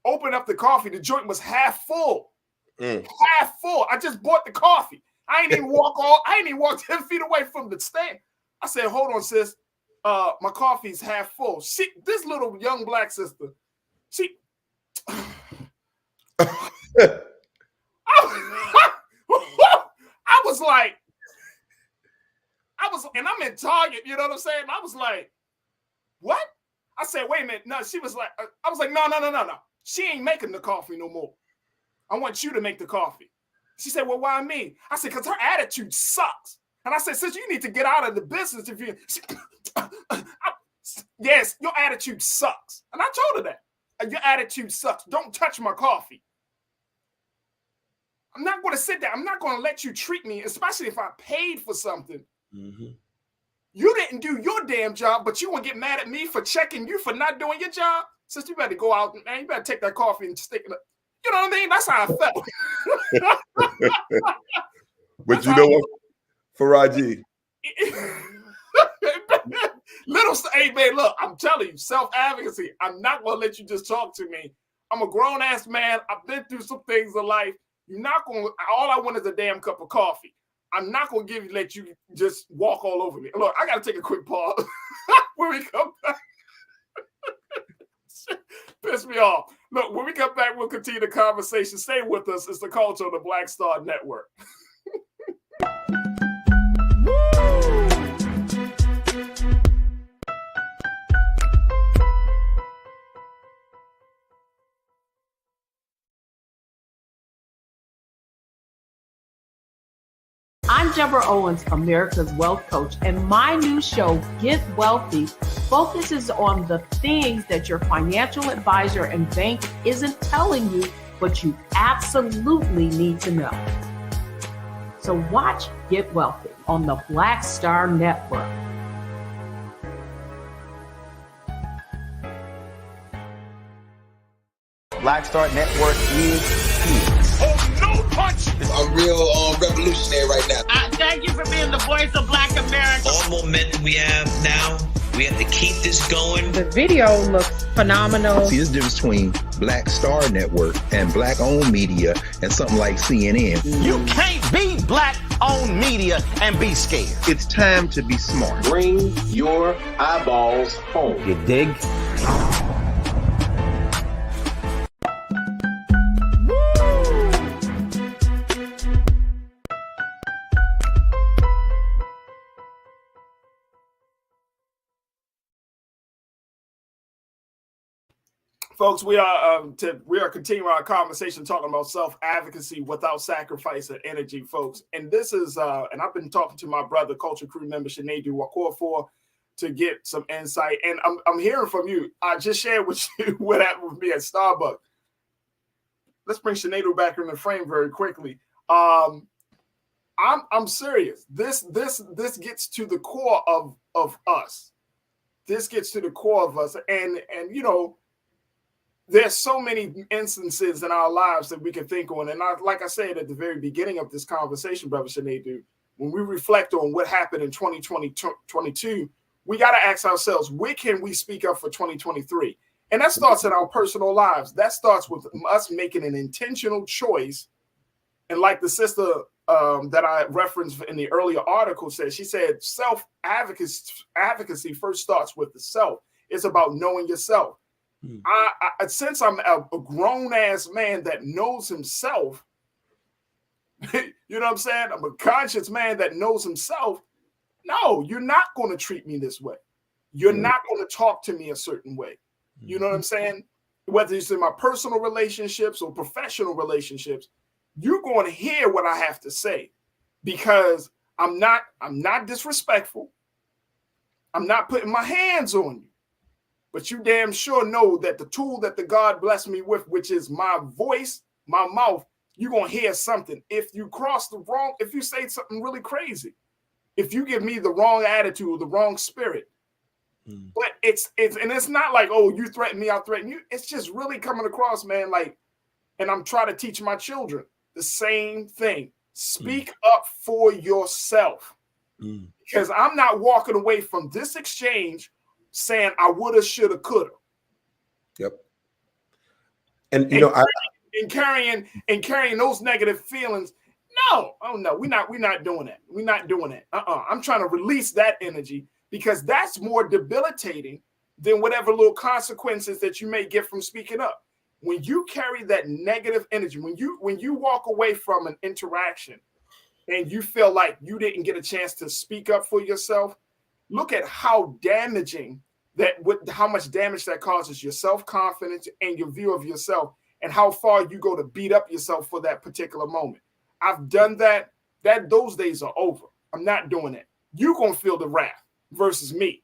Open up the coffee. The joint was half full. Half full. I just bought the coffee. I ain't even walk 10 feet away from the stand. I said, hold on, sis. My coffee's half full. This little young Black sister, I was, and I'm in Target, you know what I'm saying? I was like, what? I said, wait a minute. No, she was like, I was like, no. She ain't making the coffee no more. I want you to make the coffee. She said, well, why me? I said, because her attitude sucks. And I said, sis, you need to get out of the business if you... Yes, your attitude sucks. And I told her that. Your attitude sucks. Don't touch my coffee. I'm not going to sit there. I'm not going to let you treat me, especially if I paid for something. Mm-hmm. You didn't do your damn job, but you want to get mad at me for checking you for not doing your job? Sister, you better go out, man. You better take that coffee and stick it up. You know what I mean? That's how I felt. But you know what, Faraji? Hey, man, look, I'm telling you, self-advocacy. I'm not going to let you just talk to me. I'm a grown-ass man. I've been through some things in life. You're not going to, all I want is a damn cup of coffee. I'm not going to let you just walk all over me. Look, I got to take a quick pause. When we come back, piss me off. Look, when we come back, we'll continue the conversation. Stay with us. It's the Culture of the Black Star Network. I'm Deborah Owens, America's Wealth Coach, and my new show, Get Wealthy, focuses on the things that your financial advisor and bank isn't telling you, but you absolutely need to know. So watch Get Wealthy on the Black Star Network. Black Star Network is here. Oh, no punch! I'm real revolutionary right now. Thank you for being the voice of Black America. All momentum we have now, we have to keep this going. The video looks phenomenal. See, there's a difference between Black Star Network and black-owned media and something like CNN. You can't be black-owned media and be scared. It's time to be smart. Bring your eyeballs home. You dig? Folks, we are continuing our conversation talking about self-advocacy without sacrifice of energy, folks. And this is, and I've been talking to my brother, Culture Crew member Sinead Wakorfor, to get some insight. And I'm hearing from you. I just shared with you what happened with me at Starbucks. Let's bring Sinead back in the frame very quickly. I'm serious. This gets to the core of us. This gets to the core of us, and you know. There's so many instances in our lives that we can think on. And like I said at the very beginning of this conversation, Brother Sinead, when we reflect on what happened in 2022, we got to ask ourselves, where can we speak up for 2023? And that starts in our personal lives. That starts with us making an intentional choice. And like the sister that I referenced in the earlier article said, she said, self-advocacy first starts with the self. It's about knowing yourself. Since I'm a grown-ass man that knows himself, you know what I'm saying? I'm a conscious man that knows himself. No, you're not going to treat me this way. You're not going to talk to me a certain way. You know what I'm saying? Whether it's in my personal relationships or professional relationships, you're going to hear what I have to say because I'm not disrespectful. I'm not putting my hands on you. But you damn sure know that the tool that the God blessed me with, which is my voice, my mouth, you're going to hear something. If you if you say something really crazy, if you give me the wrong attitude, the wrong spirit, but it's not like, oh, you threaten me, I'll threaten you. It's just really coming across, man, like, and I'm trying to teach my children the same thing. Speak up for yourself because I'm not walking away from this exchange saying I woulda, shoulda, coulda. Yep. And you know, carrying those negative feelings. No, oh no, we're not doing that. We're not doing that. I'm trying to release that energy because that's more debilitating than whatever little consequences that you may get from speaking up. When you carry that negative energy, when you walk away from an interaction and you feel like you didn't get a chance to speak up for yourself, look at how damaging how much damage that causes your self-confidence and your view of yourself and how far you go to beat up yourself for that particular moment. I've done that. Those days are over. I'm not doing it. You're going to feel the wrath versus me.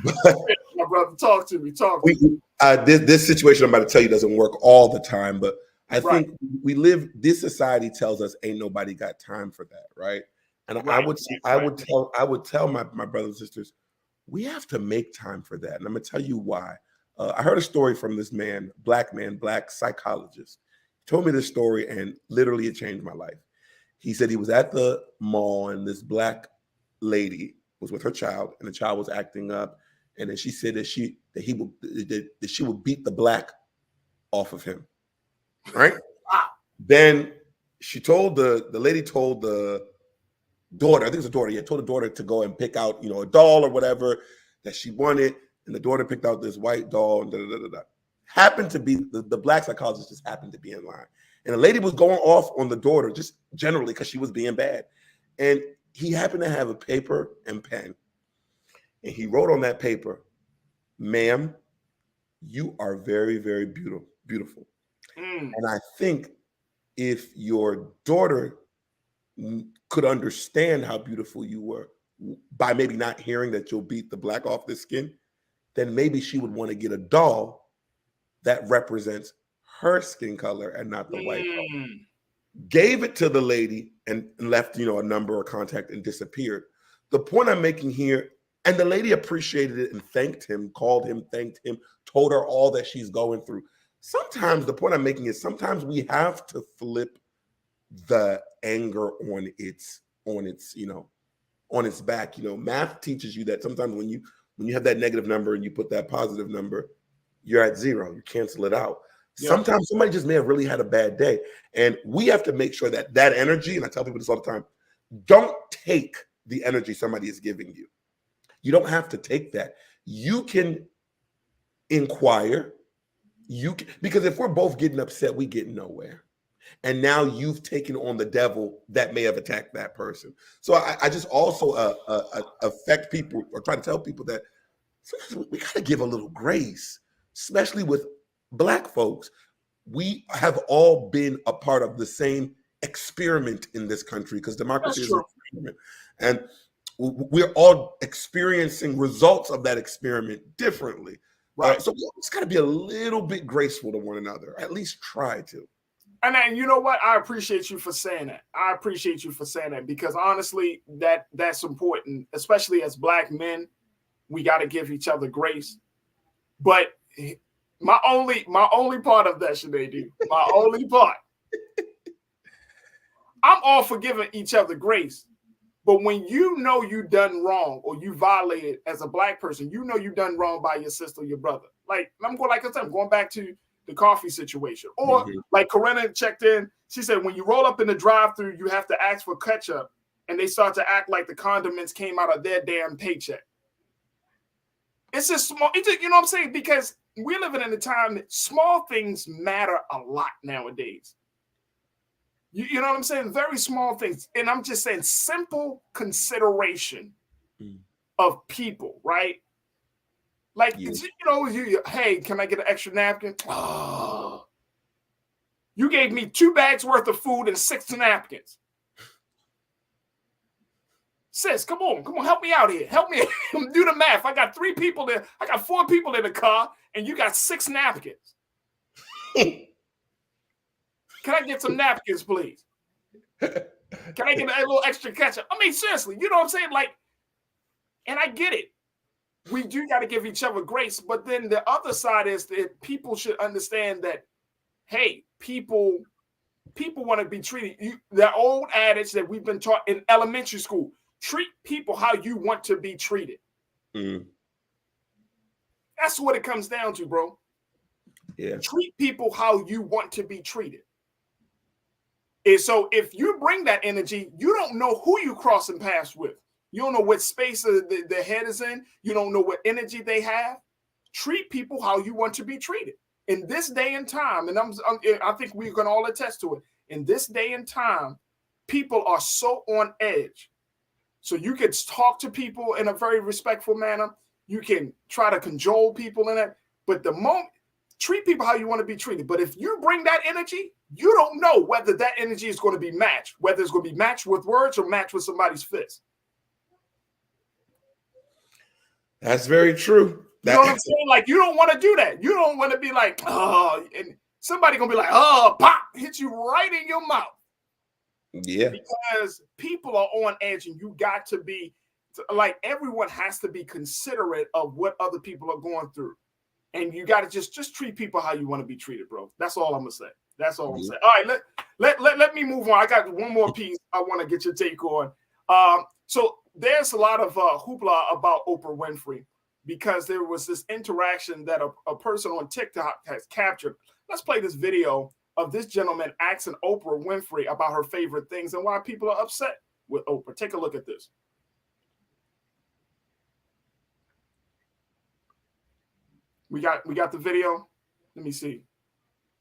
My brother, talk to me. This situation I'm about to tell you doesn't work all the time, but I think this society tells us ain't nobody got time for that, right? And I would tell my brothers and sisters, we have to make time for that. And I'm gonna tell you why. I heard a story from this man, black psychologist. He told me this story and literally it changed my life. He said he was at the mall and this black lady was with her child and the child was acting up. And then she said that she would beat the black off of him. Right? Then she told the lady told the daughter, I think it was a daughter, told the daughter to go and pick out, a doll or whatever that she wanted. And the daughter picked out this white doll and happened to be the black psychologist just happened to be in line. And the lady was going off on the daughter just generally because she was being bad. And he happened to have a paper and pen. And he wrote on that paper, "Ma'am, you are very, very beautiful. And I think if your daughter could understand how beautiful you were by maybe not hearing that you'll beat the black off the skin, then maybe she would want to get a doll that represents her skin color and not the white color." Gave it to the lady and left, a number or contact and disappeared. The point I'm making here, and the lady appreciated it and thanked him, called him, thanked him, told her all that she's going through. Sometimes the point I'm making is sometimes we have to flip the anger on its back. Math teaches you that sometimes when you have that negative number and you put that positive number, you're at zero. You cancel it out. Yeah. Sometimes somebody just may have really had a bad day. And we have to make sure that energy, and I tell people this all the time, don't take the energy somebody is giving you. You don't have to take that. You can inquire. Because if we're both getting upset, we get nowhere. And now you've taken on the devil that may have attacked that person. So I just also affect people or try to tell people that sometimes we got to give a little grace, especially with Black folks. We have all been a part of the same experiment in this country because democracy is an experiment. And we're all experiencing results of that experiment differently. Right. So we just got to be a little bit graceful to one another, at least try to. And then, you know what? I appreciate you for saying that. I appreciate you for saying that because honestly, that's important, especially as Black men. We got to give each other grace. But my only part of that, Sinead, my only part, I'm all for giving each other grace. But when you know you done wrong or you violated as a Black person, you know you done wrong by your sister or your brother. Like I'm going back to the coffee situation. Or like Corinna checked in, she said when you roll up in the drive-thru, you have to ask for ketchup, and they start to act like the condiments came out of their damn paycheck. It's just small. You know what I'm saying? Because we're living in a time that small things matter a lot nowadays. You know what I'm saying? Very small things. And I'm just saying simple consideration of people, right? Like, hey, can I get an extra napkin? Oh, you gave me 2 bags worth of food and 6 napkins. Sis, come on, help me out here. Help me do the math. I got 3 people there. I got 4 people in the car, and you got 6 napkins. Can I get some napkins, please? Can I get a little extra ketchup? I mean, seriously, you know what I'm saying? Like, and I get it. We do got to give each other grace. But then the other side is that people should understand that, hey, people want to be treated. The old adage that we've been taught in elementary school, treat people how you want to be treated. That's what it comes down to, bro. Yeah. Treat people how you want to be treated. And so if you bring that energy, you don't know who you crossing paths with. You don't know what space the head is in. You don't know what energy they have. Treat people how you want to be treated. In this day and time, and I think we can all attest to it, in this day and time, people are so on edge. So you can talk to people in a very respectful manner. You can try to cajole people in it. But the moment, treat people how you want to be treated. But if you bring that energy, you don't know whether that energy is going to be matched, whether it's going to be matched with words or matched with somebody's fist. That's very true. You know what I'm saying? Like, you don't want to do that. You don't want to be like, oh, and somebody gonna be like, oh, pop, hit you right in your mouth. Yeah. Because people are on edge, and you got to be like, everyone has to be considerate of what other people are going through. And you got to just treat people how you want to be treated, bro. That's all I'm gonna say. That's all I'm saying. All right, let me move on. I got one more piece I want to get your take on. So there's a lot of hoopla about Oprah Winfrey, because there was this interaction that a person on TikTok has captured. Let's play this video of this gentleman asking Oprah Winfrey about her favorite things and why people are upset with Oprah. Take a look at this. We got the video. Let me see.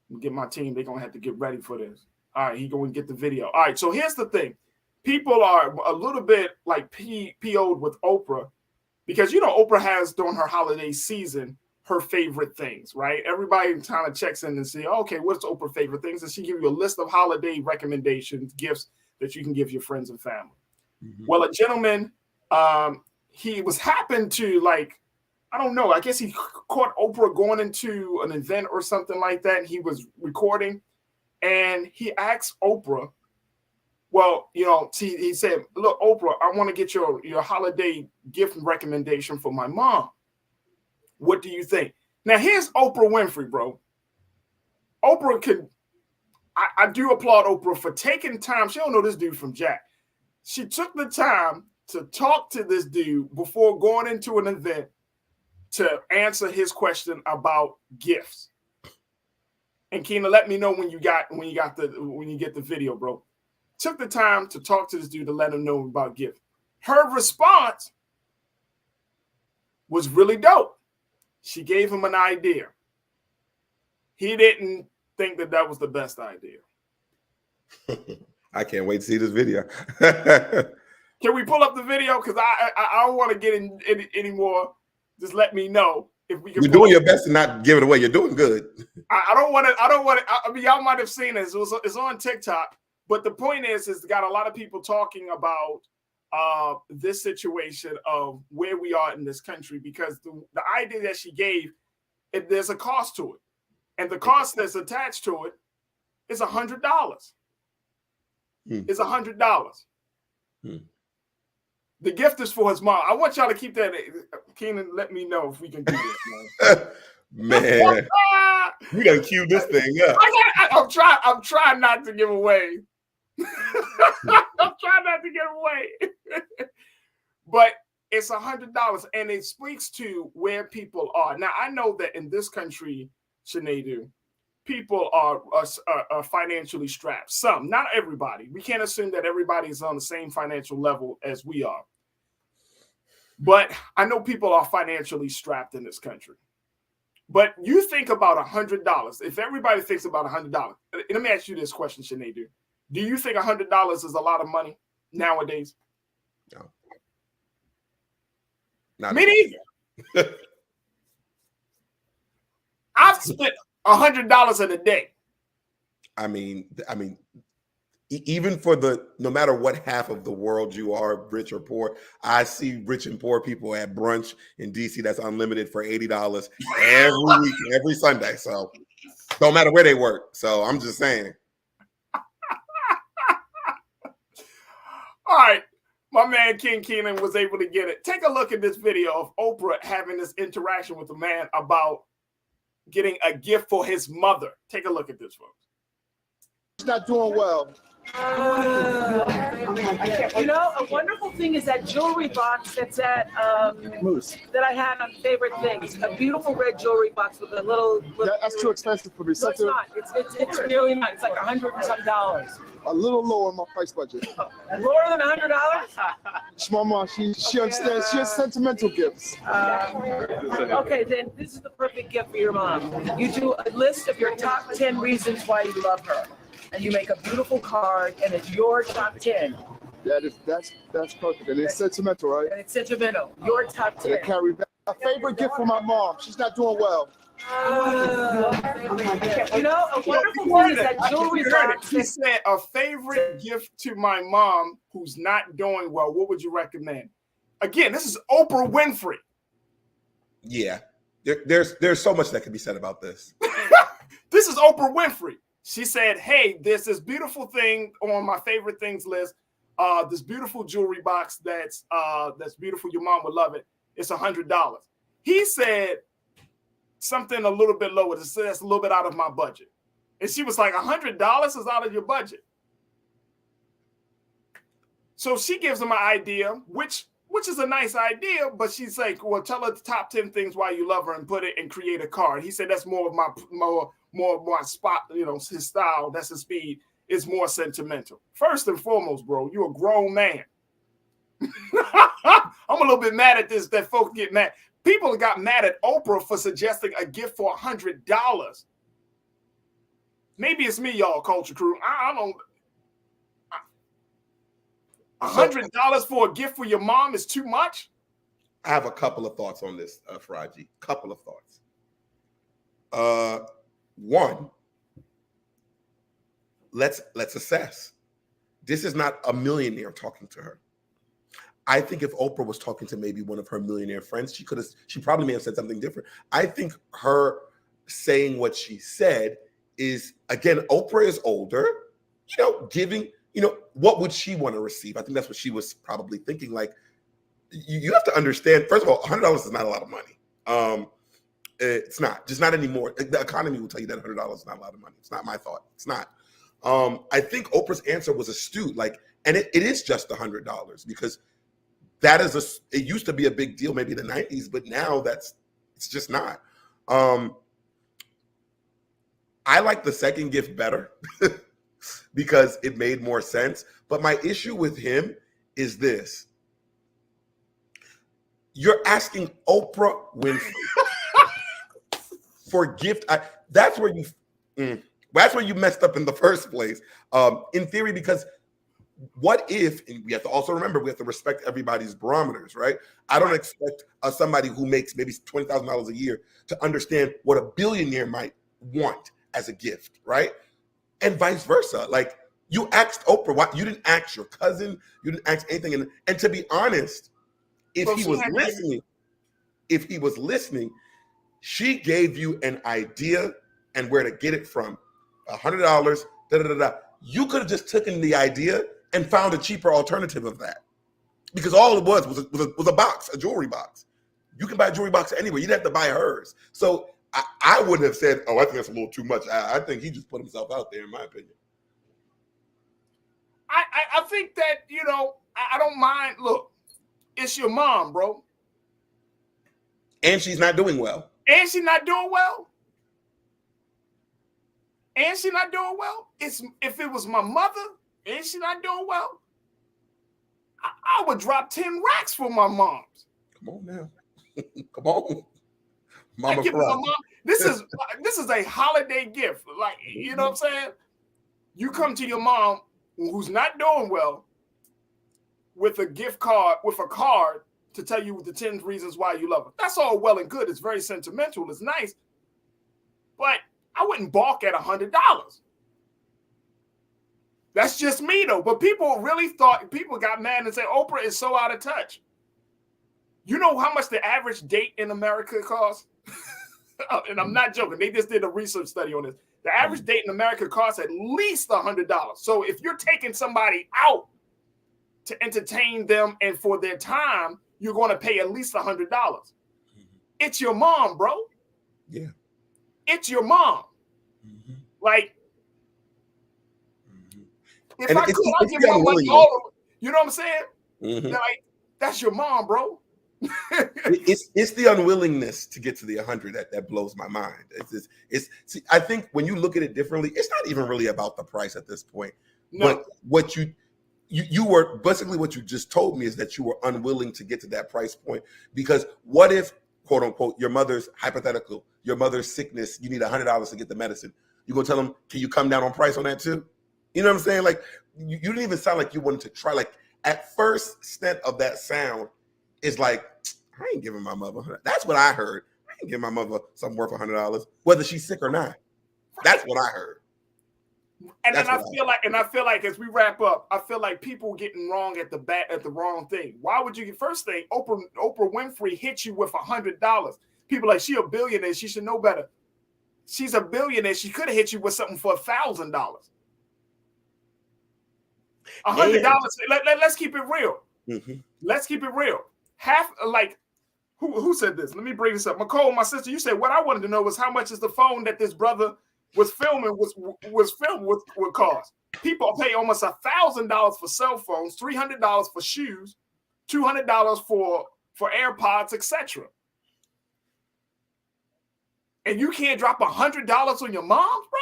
Let me get my team. They're going to have to get ready for this. All right, he's going to get the video. All right, so here's the thing. People are a little bit like PO'd with Oprah, because, you know, Oprah has, during her holiday season, her favorite things, right? Everybody kind of checks in and see, okay, what's Oprah's favorite things? And she gives you a list of holiday recommendations, gifts that you can give your friends and family. Mm-hmm. Well, a gentleman, he was happened to, like, I don't know, I guess he caught Oprah going into an event or something like that. He was recording, and he asked Oprah, well, you know, he said, look, Oprah, I want to get your holiday gift recommendation for my mom. What do you think? Now, here's Oprah Winfrey, bro. Oprah could, I do applaud Oprah for taking time. She don't know this dude from Jack. She took the time to talk to this dude before going into an event to answer his question about gifts. And Keena, let me know when you get the video, bro. Took the time to talk to this dude to let him know about gifts. Her response was really dope. She gave him an idea. He didn't think that was the best idea. I can't wait to see this video. Can we pull up the video? Because I don't want to get in any more. Just let me know if we can. You're doing your best to not give it away. You're doing good. I don't want to. I mean, y'all might have seen it. It's on TikTok. But the point is got a lot of people talking about this situation of where we are in this country, because the idea that she gave, there's a cost to it. And the cost that's attached to it is $100. It's $100. The gift is for his mom. I want y'all to keep that. Keenan, let me know if we can do this, man. We gotta cue this thing up. I'm trying not to give away. I'm trying not to give away. But it's $100, and it speaks to where people are. Now, I know that in this country, Sinead, people are financially strapped. Some, not everybody. We can't assume that everybody is on the same financial level as we are. But I know people are financially strapped in this country. But you think about $100. If everybody thinks about $100, let me ask you this question, Sinead. Do you think $100 is a lot of money nowadays? No. Not me neither. I've spent $100 in a day. I mean, even for no matter what half of the world you are, rich or poor, I see rich and poor people at brunch in DC that's unlimited for $80 every week, every Sunday. So don't matter where they work. So I'm just saying. All right. My man King Keenan was able to get it. Take a look at this video of Oprah having this interaction with a man about getting a gift for his mother. Take a look at this, folks. She's not doing well. You know, a wonderful thing is that jewelry box that's at Moose. That I had on favorite things. A beautiful red jewelry box with a little. That's too expensive for me. No, it's not. It's really not. It's like $100 and some. A little lower in my price budget. Lower than $100? Mama, she understands. She has sentimental gifts. Okay, then this is the perfect gift for your mom. You do a list of your top 10 reasons why you love her. And you make a beautiful card, and it's your top 10. That's perfect. And it's sentimental, right? And it's sentimental. Your top 10. And I carry back. A favorite gift for my mom. She's not doing well. You know, a wonderful thing is that jewelry box. He said a favorite gift to my mom who's not doing well. What would you recommend? Again, this is Oprah Winfrey. Yeah, there's so much that can be said about this. This is Oprah Winfrey. She said, hey, there's this beautiful thing on my favorite things list. This beautiful jewelry box that's beautiful. Your mom would love it. It's $100. He said something a little bit lower. That's a little bit out of my budget. And she was like, $100 is out of your budget. So she gives him an idea, which is a nice idea, but she's like, well, tell her the top 10 things why you love her and put it and create a card. He said that's more of my spot, his style, that's his speed, is more sentimental. First and foremost, bro, you're a grown man. I'm a little bit mad at this, that folks get mad. People got mad at Oprah for suggesting a gift for $100. Maybe it's me, y'all, Culture Crew. I don't. $100 for a gift for your mom is too much? I have a couple of thoughts on this, Faraji. Couple of thoughts. One, let's assess. This is not a millionaire talking to her. I think if Oprah was talking to maybe one of her millionaire friends, she probably may have said something different. I think her saying what she said is, again, Oprah is older, giving, what would she want to receive? I think that's what she was probably thinking. Like, you have to understand, first of all, $100 is not a lot of money. It's not, just not anymore. The economy will tell you that $100 is not a lot of money. It's not my thought. It's not. I think Oprah's answer was astute. And it is just $100 because it used to be a big deal maybe in the 90s, but now it's just not. I like the second gift better because it made more sense. But my issue with him is this. You're asking Oprah Winfrey for a gift. That's where you messed up in the first place. In theory, because what if, and we have to also remember, we have to respect everybody's barometers, right? I don't expect somebody who makes maybe $20,000 a year to understand what a billionaire might want as a gift, right? And vice versa. Like, you asked Oprah, why you didn't ask your cousin, you didn't ask anything. And to be honest, if he was listening, she gave you an idea and where to get it from. $100, You could have just taken the idea and found a cheaper alternative of that. Because all it was a box, a jewelry box. You can buy a jewelry box anywhere. You didn't have to buy hers. So I wouldn't have said, oh, I think that's a little too much. I think he just put himself out there, in my opinion. I think that, I don't mind. Look, it's your mom, bro. And she's not doing well. And she's not doing well? If it was my mother and she's not doing well, I would drop 10 racks for my moms. Come on now. Come on. Mama, this is a holiday gift. Like, you know what I'm saying? You come to your mom who's not doing well with a gift card, with a card to tell you the 10 reasons why you love her. That's all well and good. It's very sentimental. It's nice. But I wouldn't balk at $100. That's just me, though. But people got mad and said, Oprah is so out of touch. You know how much the average date in America costs? And I'm not joking. They just did a research study on this. The average date in America costs at least $100. So if you're taking somebody out to entertain them and for their time, you're going to pay at least $100. It's your mom, bro. Yeah. It's your mom. Like, if I could, I'd give my money all of it. You know what I'm saying? Like, that's your mom, bro. It's the unwillingness to get to the 100 that blows my mind. See, I think when you look at it differently, it's not even really about the price at this point. No. But what you were basically, what you just told me is that you were unwilling to get to that price point, because what if, quote unquote, your mother's sickness, you need $100 to get the medicine. You gonna tell them, can you come down on price on that too? You know what I'm saying? Like, you didn't even sound like you wanted to try. Like, at first stint of that sound is like, I ain't giving my mother $100. That's what I heard. I ain't giving my mother something worth $100, whether she's sick or not. That's what I heard. And then I feel like as we wrap up, I feel like people getting wrong at the wrong thing. Why would you get first thing? Oprah Winfrey hit you with $100. People like, she a billionaire. She should know better. She's a billionaire. She could have hit you with something for $1,000. $100. Let's keep it real. Mm-hmm. Let's keep it real. Half, like, who said this? Let me bring this up. Nicole, my sister, you said what I wanted to know was how much is the phone that this brother was filming was filmed with cost. People pay almost $1,000 for cell phones, $300 for shoes, $200 for AirPods, etc. And you can't drop $100 on your mom, bro?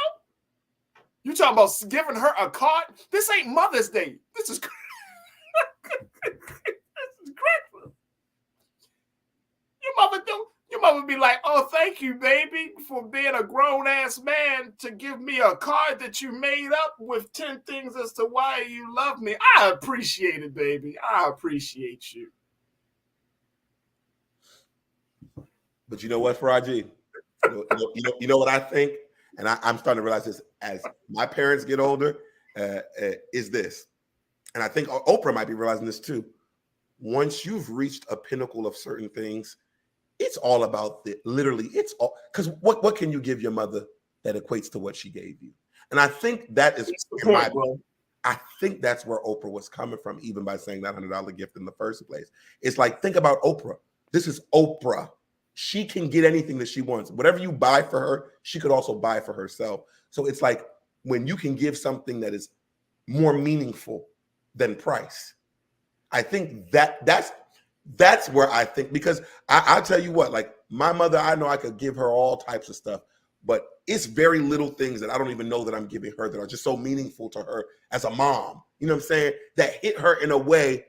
You talking about giving her a card? This ain't Mother's Day. This is this is great. Your mother be like, oh, thank you, baby, for being a grown-ass man to give me a card that you made up with 10 things as to why you love me. I appreciate it, baby. I appreciate you. But you know what, Faraji? You know what I think? And I'm starting to realize this as my parents get older, is this. And I think Oprah might be realizing this too. Once you've reached a pinnacle of certain things, it's all about it's all, because what can you give your mother that equates to what she gave you? And I think that is, I think that's where Oprah was coming from, even by saying that $100 gift in the first place. It's like, think about Oprah. This is Oprah. She can get anything that she wants. Whatever you buy for her, she could also buy for herself. So it's like when you can give something that is more meaningful than price. I think that's where I think, because I'll tell you what, like my mother, I know I could give her all types of stuff, but it's very little things that I don't even know that I'm giving her that are just so meaningful to her as a mom. You know what I'm saying? That hit her in a way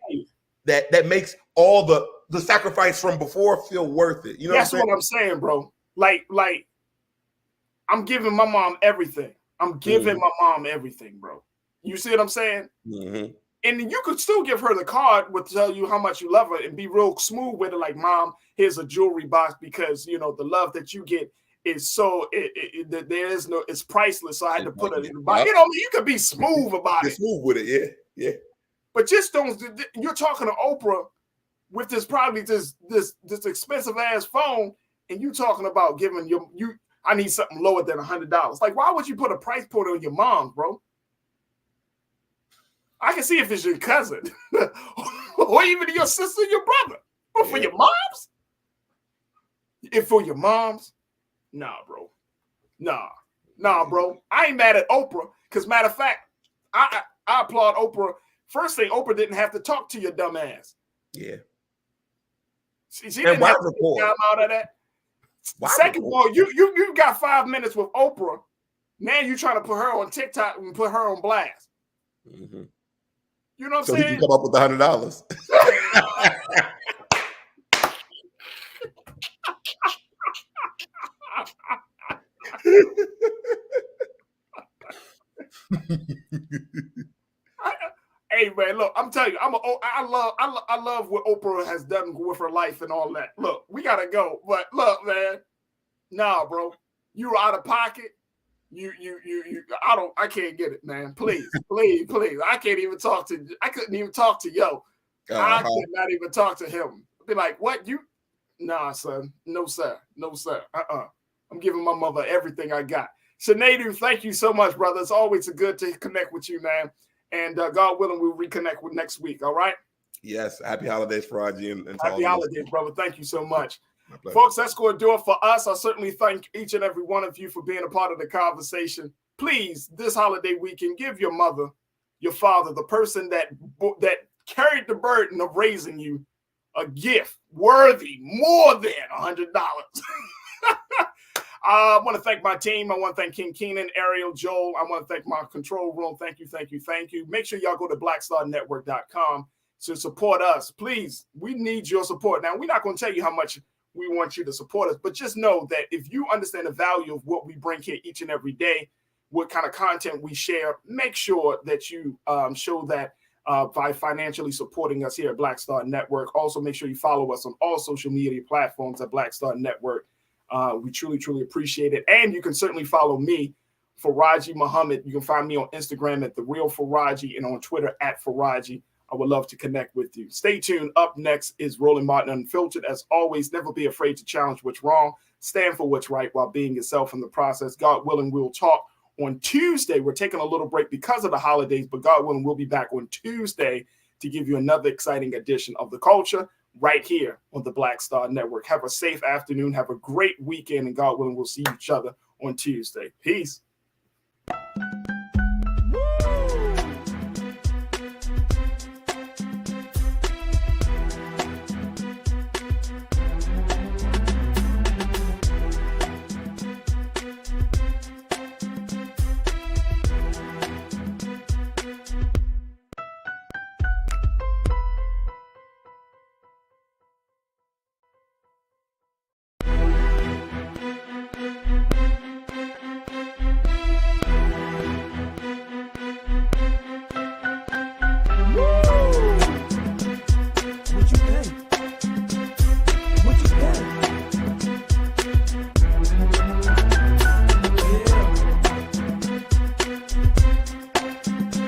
that makes all the sacrifice from before feel worth it. You know that's what I'm saying, bro. Like I'm giving my mom everything. I'm giving my mom everything, bro. You see what I'm saying? Mm-hmm. And you could still give her the card with tell you how much you love her and be real smooth with it. Like, mom, here's a jewelry box because, you know, the love that you get is so, there is no, it's priceless. So I had to put it in the box. You know, you could be smooth about it. Smooth with it, yeah. But just don't, you're talking to Oprah with this probably this expensive ass phone, and you talking about giving I need something lower than $100. Like, why would you put a price point on your mom, bro? I can see if it's your cousin or even your sister, your brother. But for your moms? If for your moms, nah, bro. Nah, bro. I ain't mad at Oprah because, matter of fact, I applaud Oprah. First thing, Oprah didn't have to talk to your dumb ass. Yeah. She didn't have to get time out of that. Second of all, you got 5 minutes with Oprah. Now you trying to put her on TikTok and put her on blast. Mm-hmm. You know what I'm saying? So he can come up with $100. Hey man, look, I'm telling you, I love what Oprah has done with her life and all that. Look, we gotta go, but look, man, nah, bro, you out of pocket. I can't get it, man. Please. I couldn't even talk to yo. I could not even talk to him. I'd be like, what? Nah, son. No, sir. I'm giving my mother everything I got. Sinead, thank you so much, brother. It's always good to connect with you, man. And God willing, we'll reconnect with next week. All right? Yes. Happy holidays, Faraji. And happy holidays, brother. Thank you so much. Folks, that's going to do it for us. I certainly thank each and every one of you for being a part of the conversation. Please, this holiday weekend, give your mother, your father, the person that carried the burden of raising you, a gift worthy more than $100. I want to thank my team. I want to thank King Keenan, Ariel, Joel. I want to thank my control room. Thank you. Make sure y'all go to blackstarnetwork.com to support us. Please, we need your support. Now, we're not going to tell you how much we want you to support us, but just know that if you understand the value of what we bring here each and every day, what kind of content we share, make sure that you show that by financially supporting us here at Black Star Network. Also, make sure you follow us on all social media platforms at Black Star Network. We truly, truly appreciate it. And you can certainly follow me, Faraji Muhammad. You can find me on Instagram at The Real Faraji and on Twitter at Faraji. I would love to connect with you. Stay tuned. Up next is Roland Martin Unfiltered. As always, never be afraid to challenge what's wrong. Stand for what's right while being yourself in the process. God willing, we'll talk on Tuesday. We're taking a little break because of the holidays, but God willing, we'll be back on Tuesday to give you another exciting edition of The Culture right here on the Black Star Network. Have a safe afternoon. Have a great weekend, and God willing, we'll see each other on Tuesday. Peace.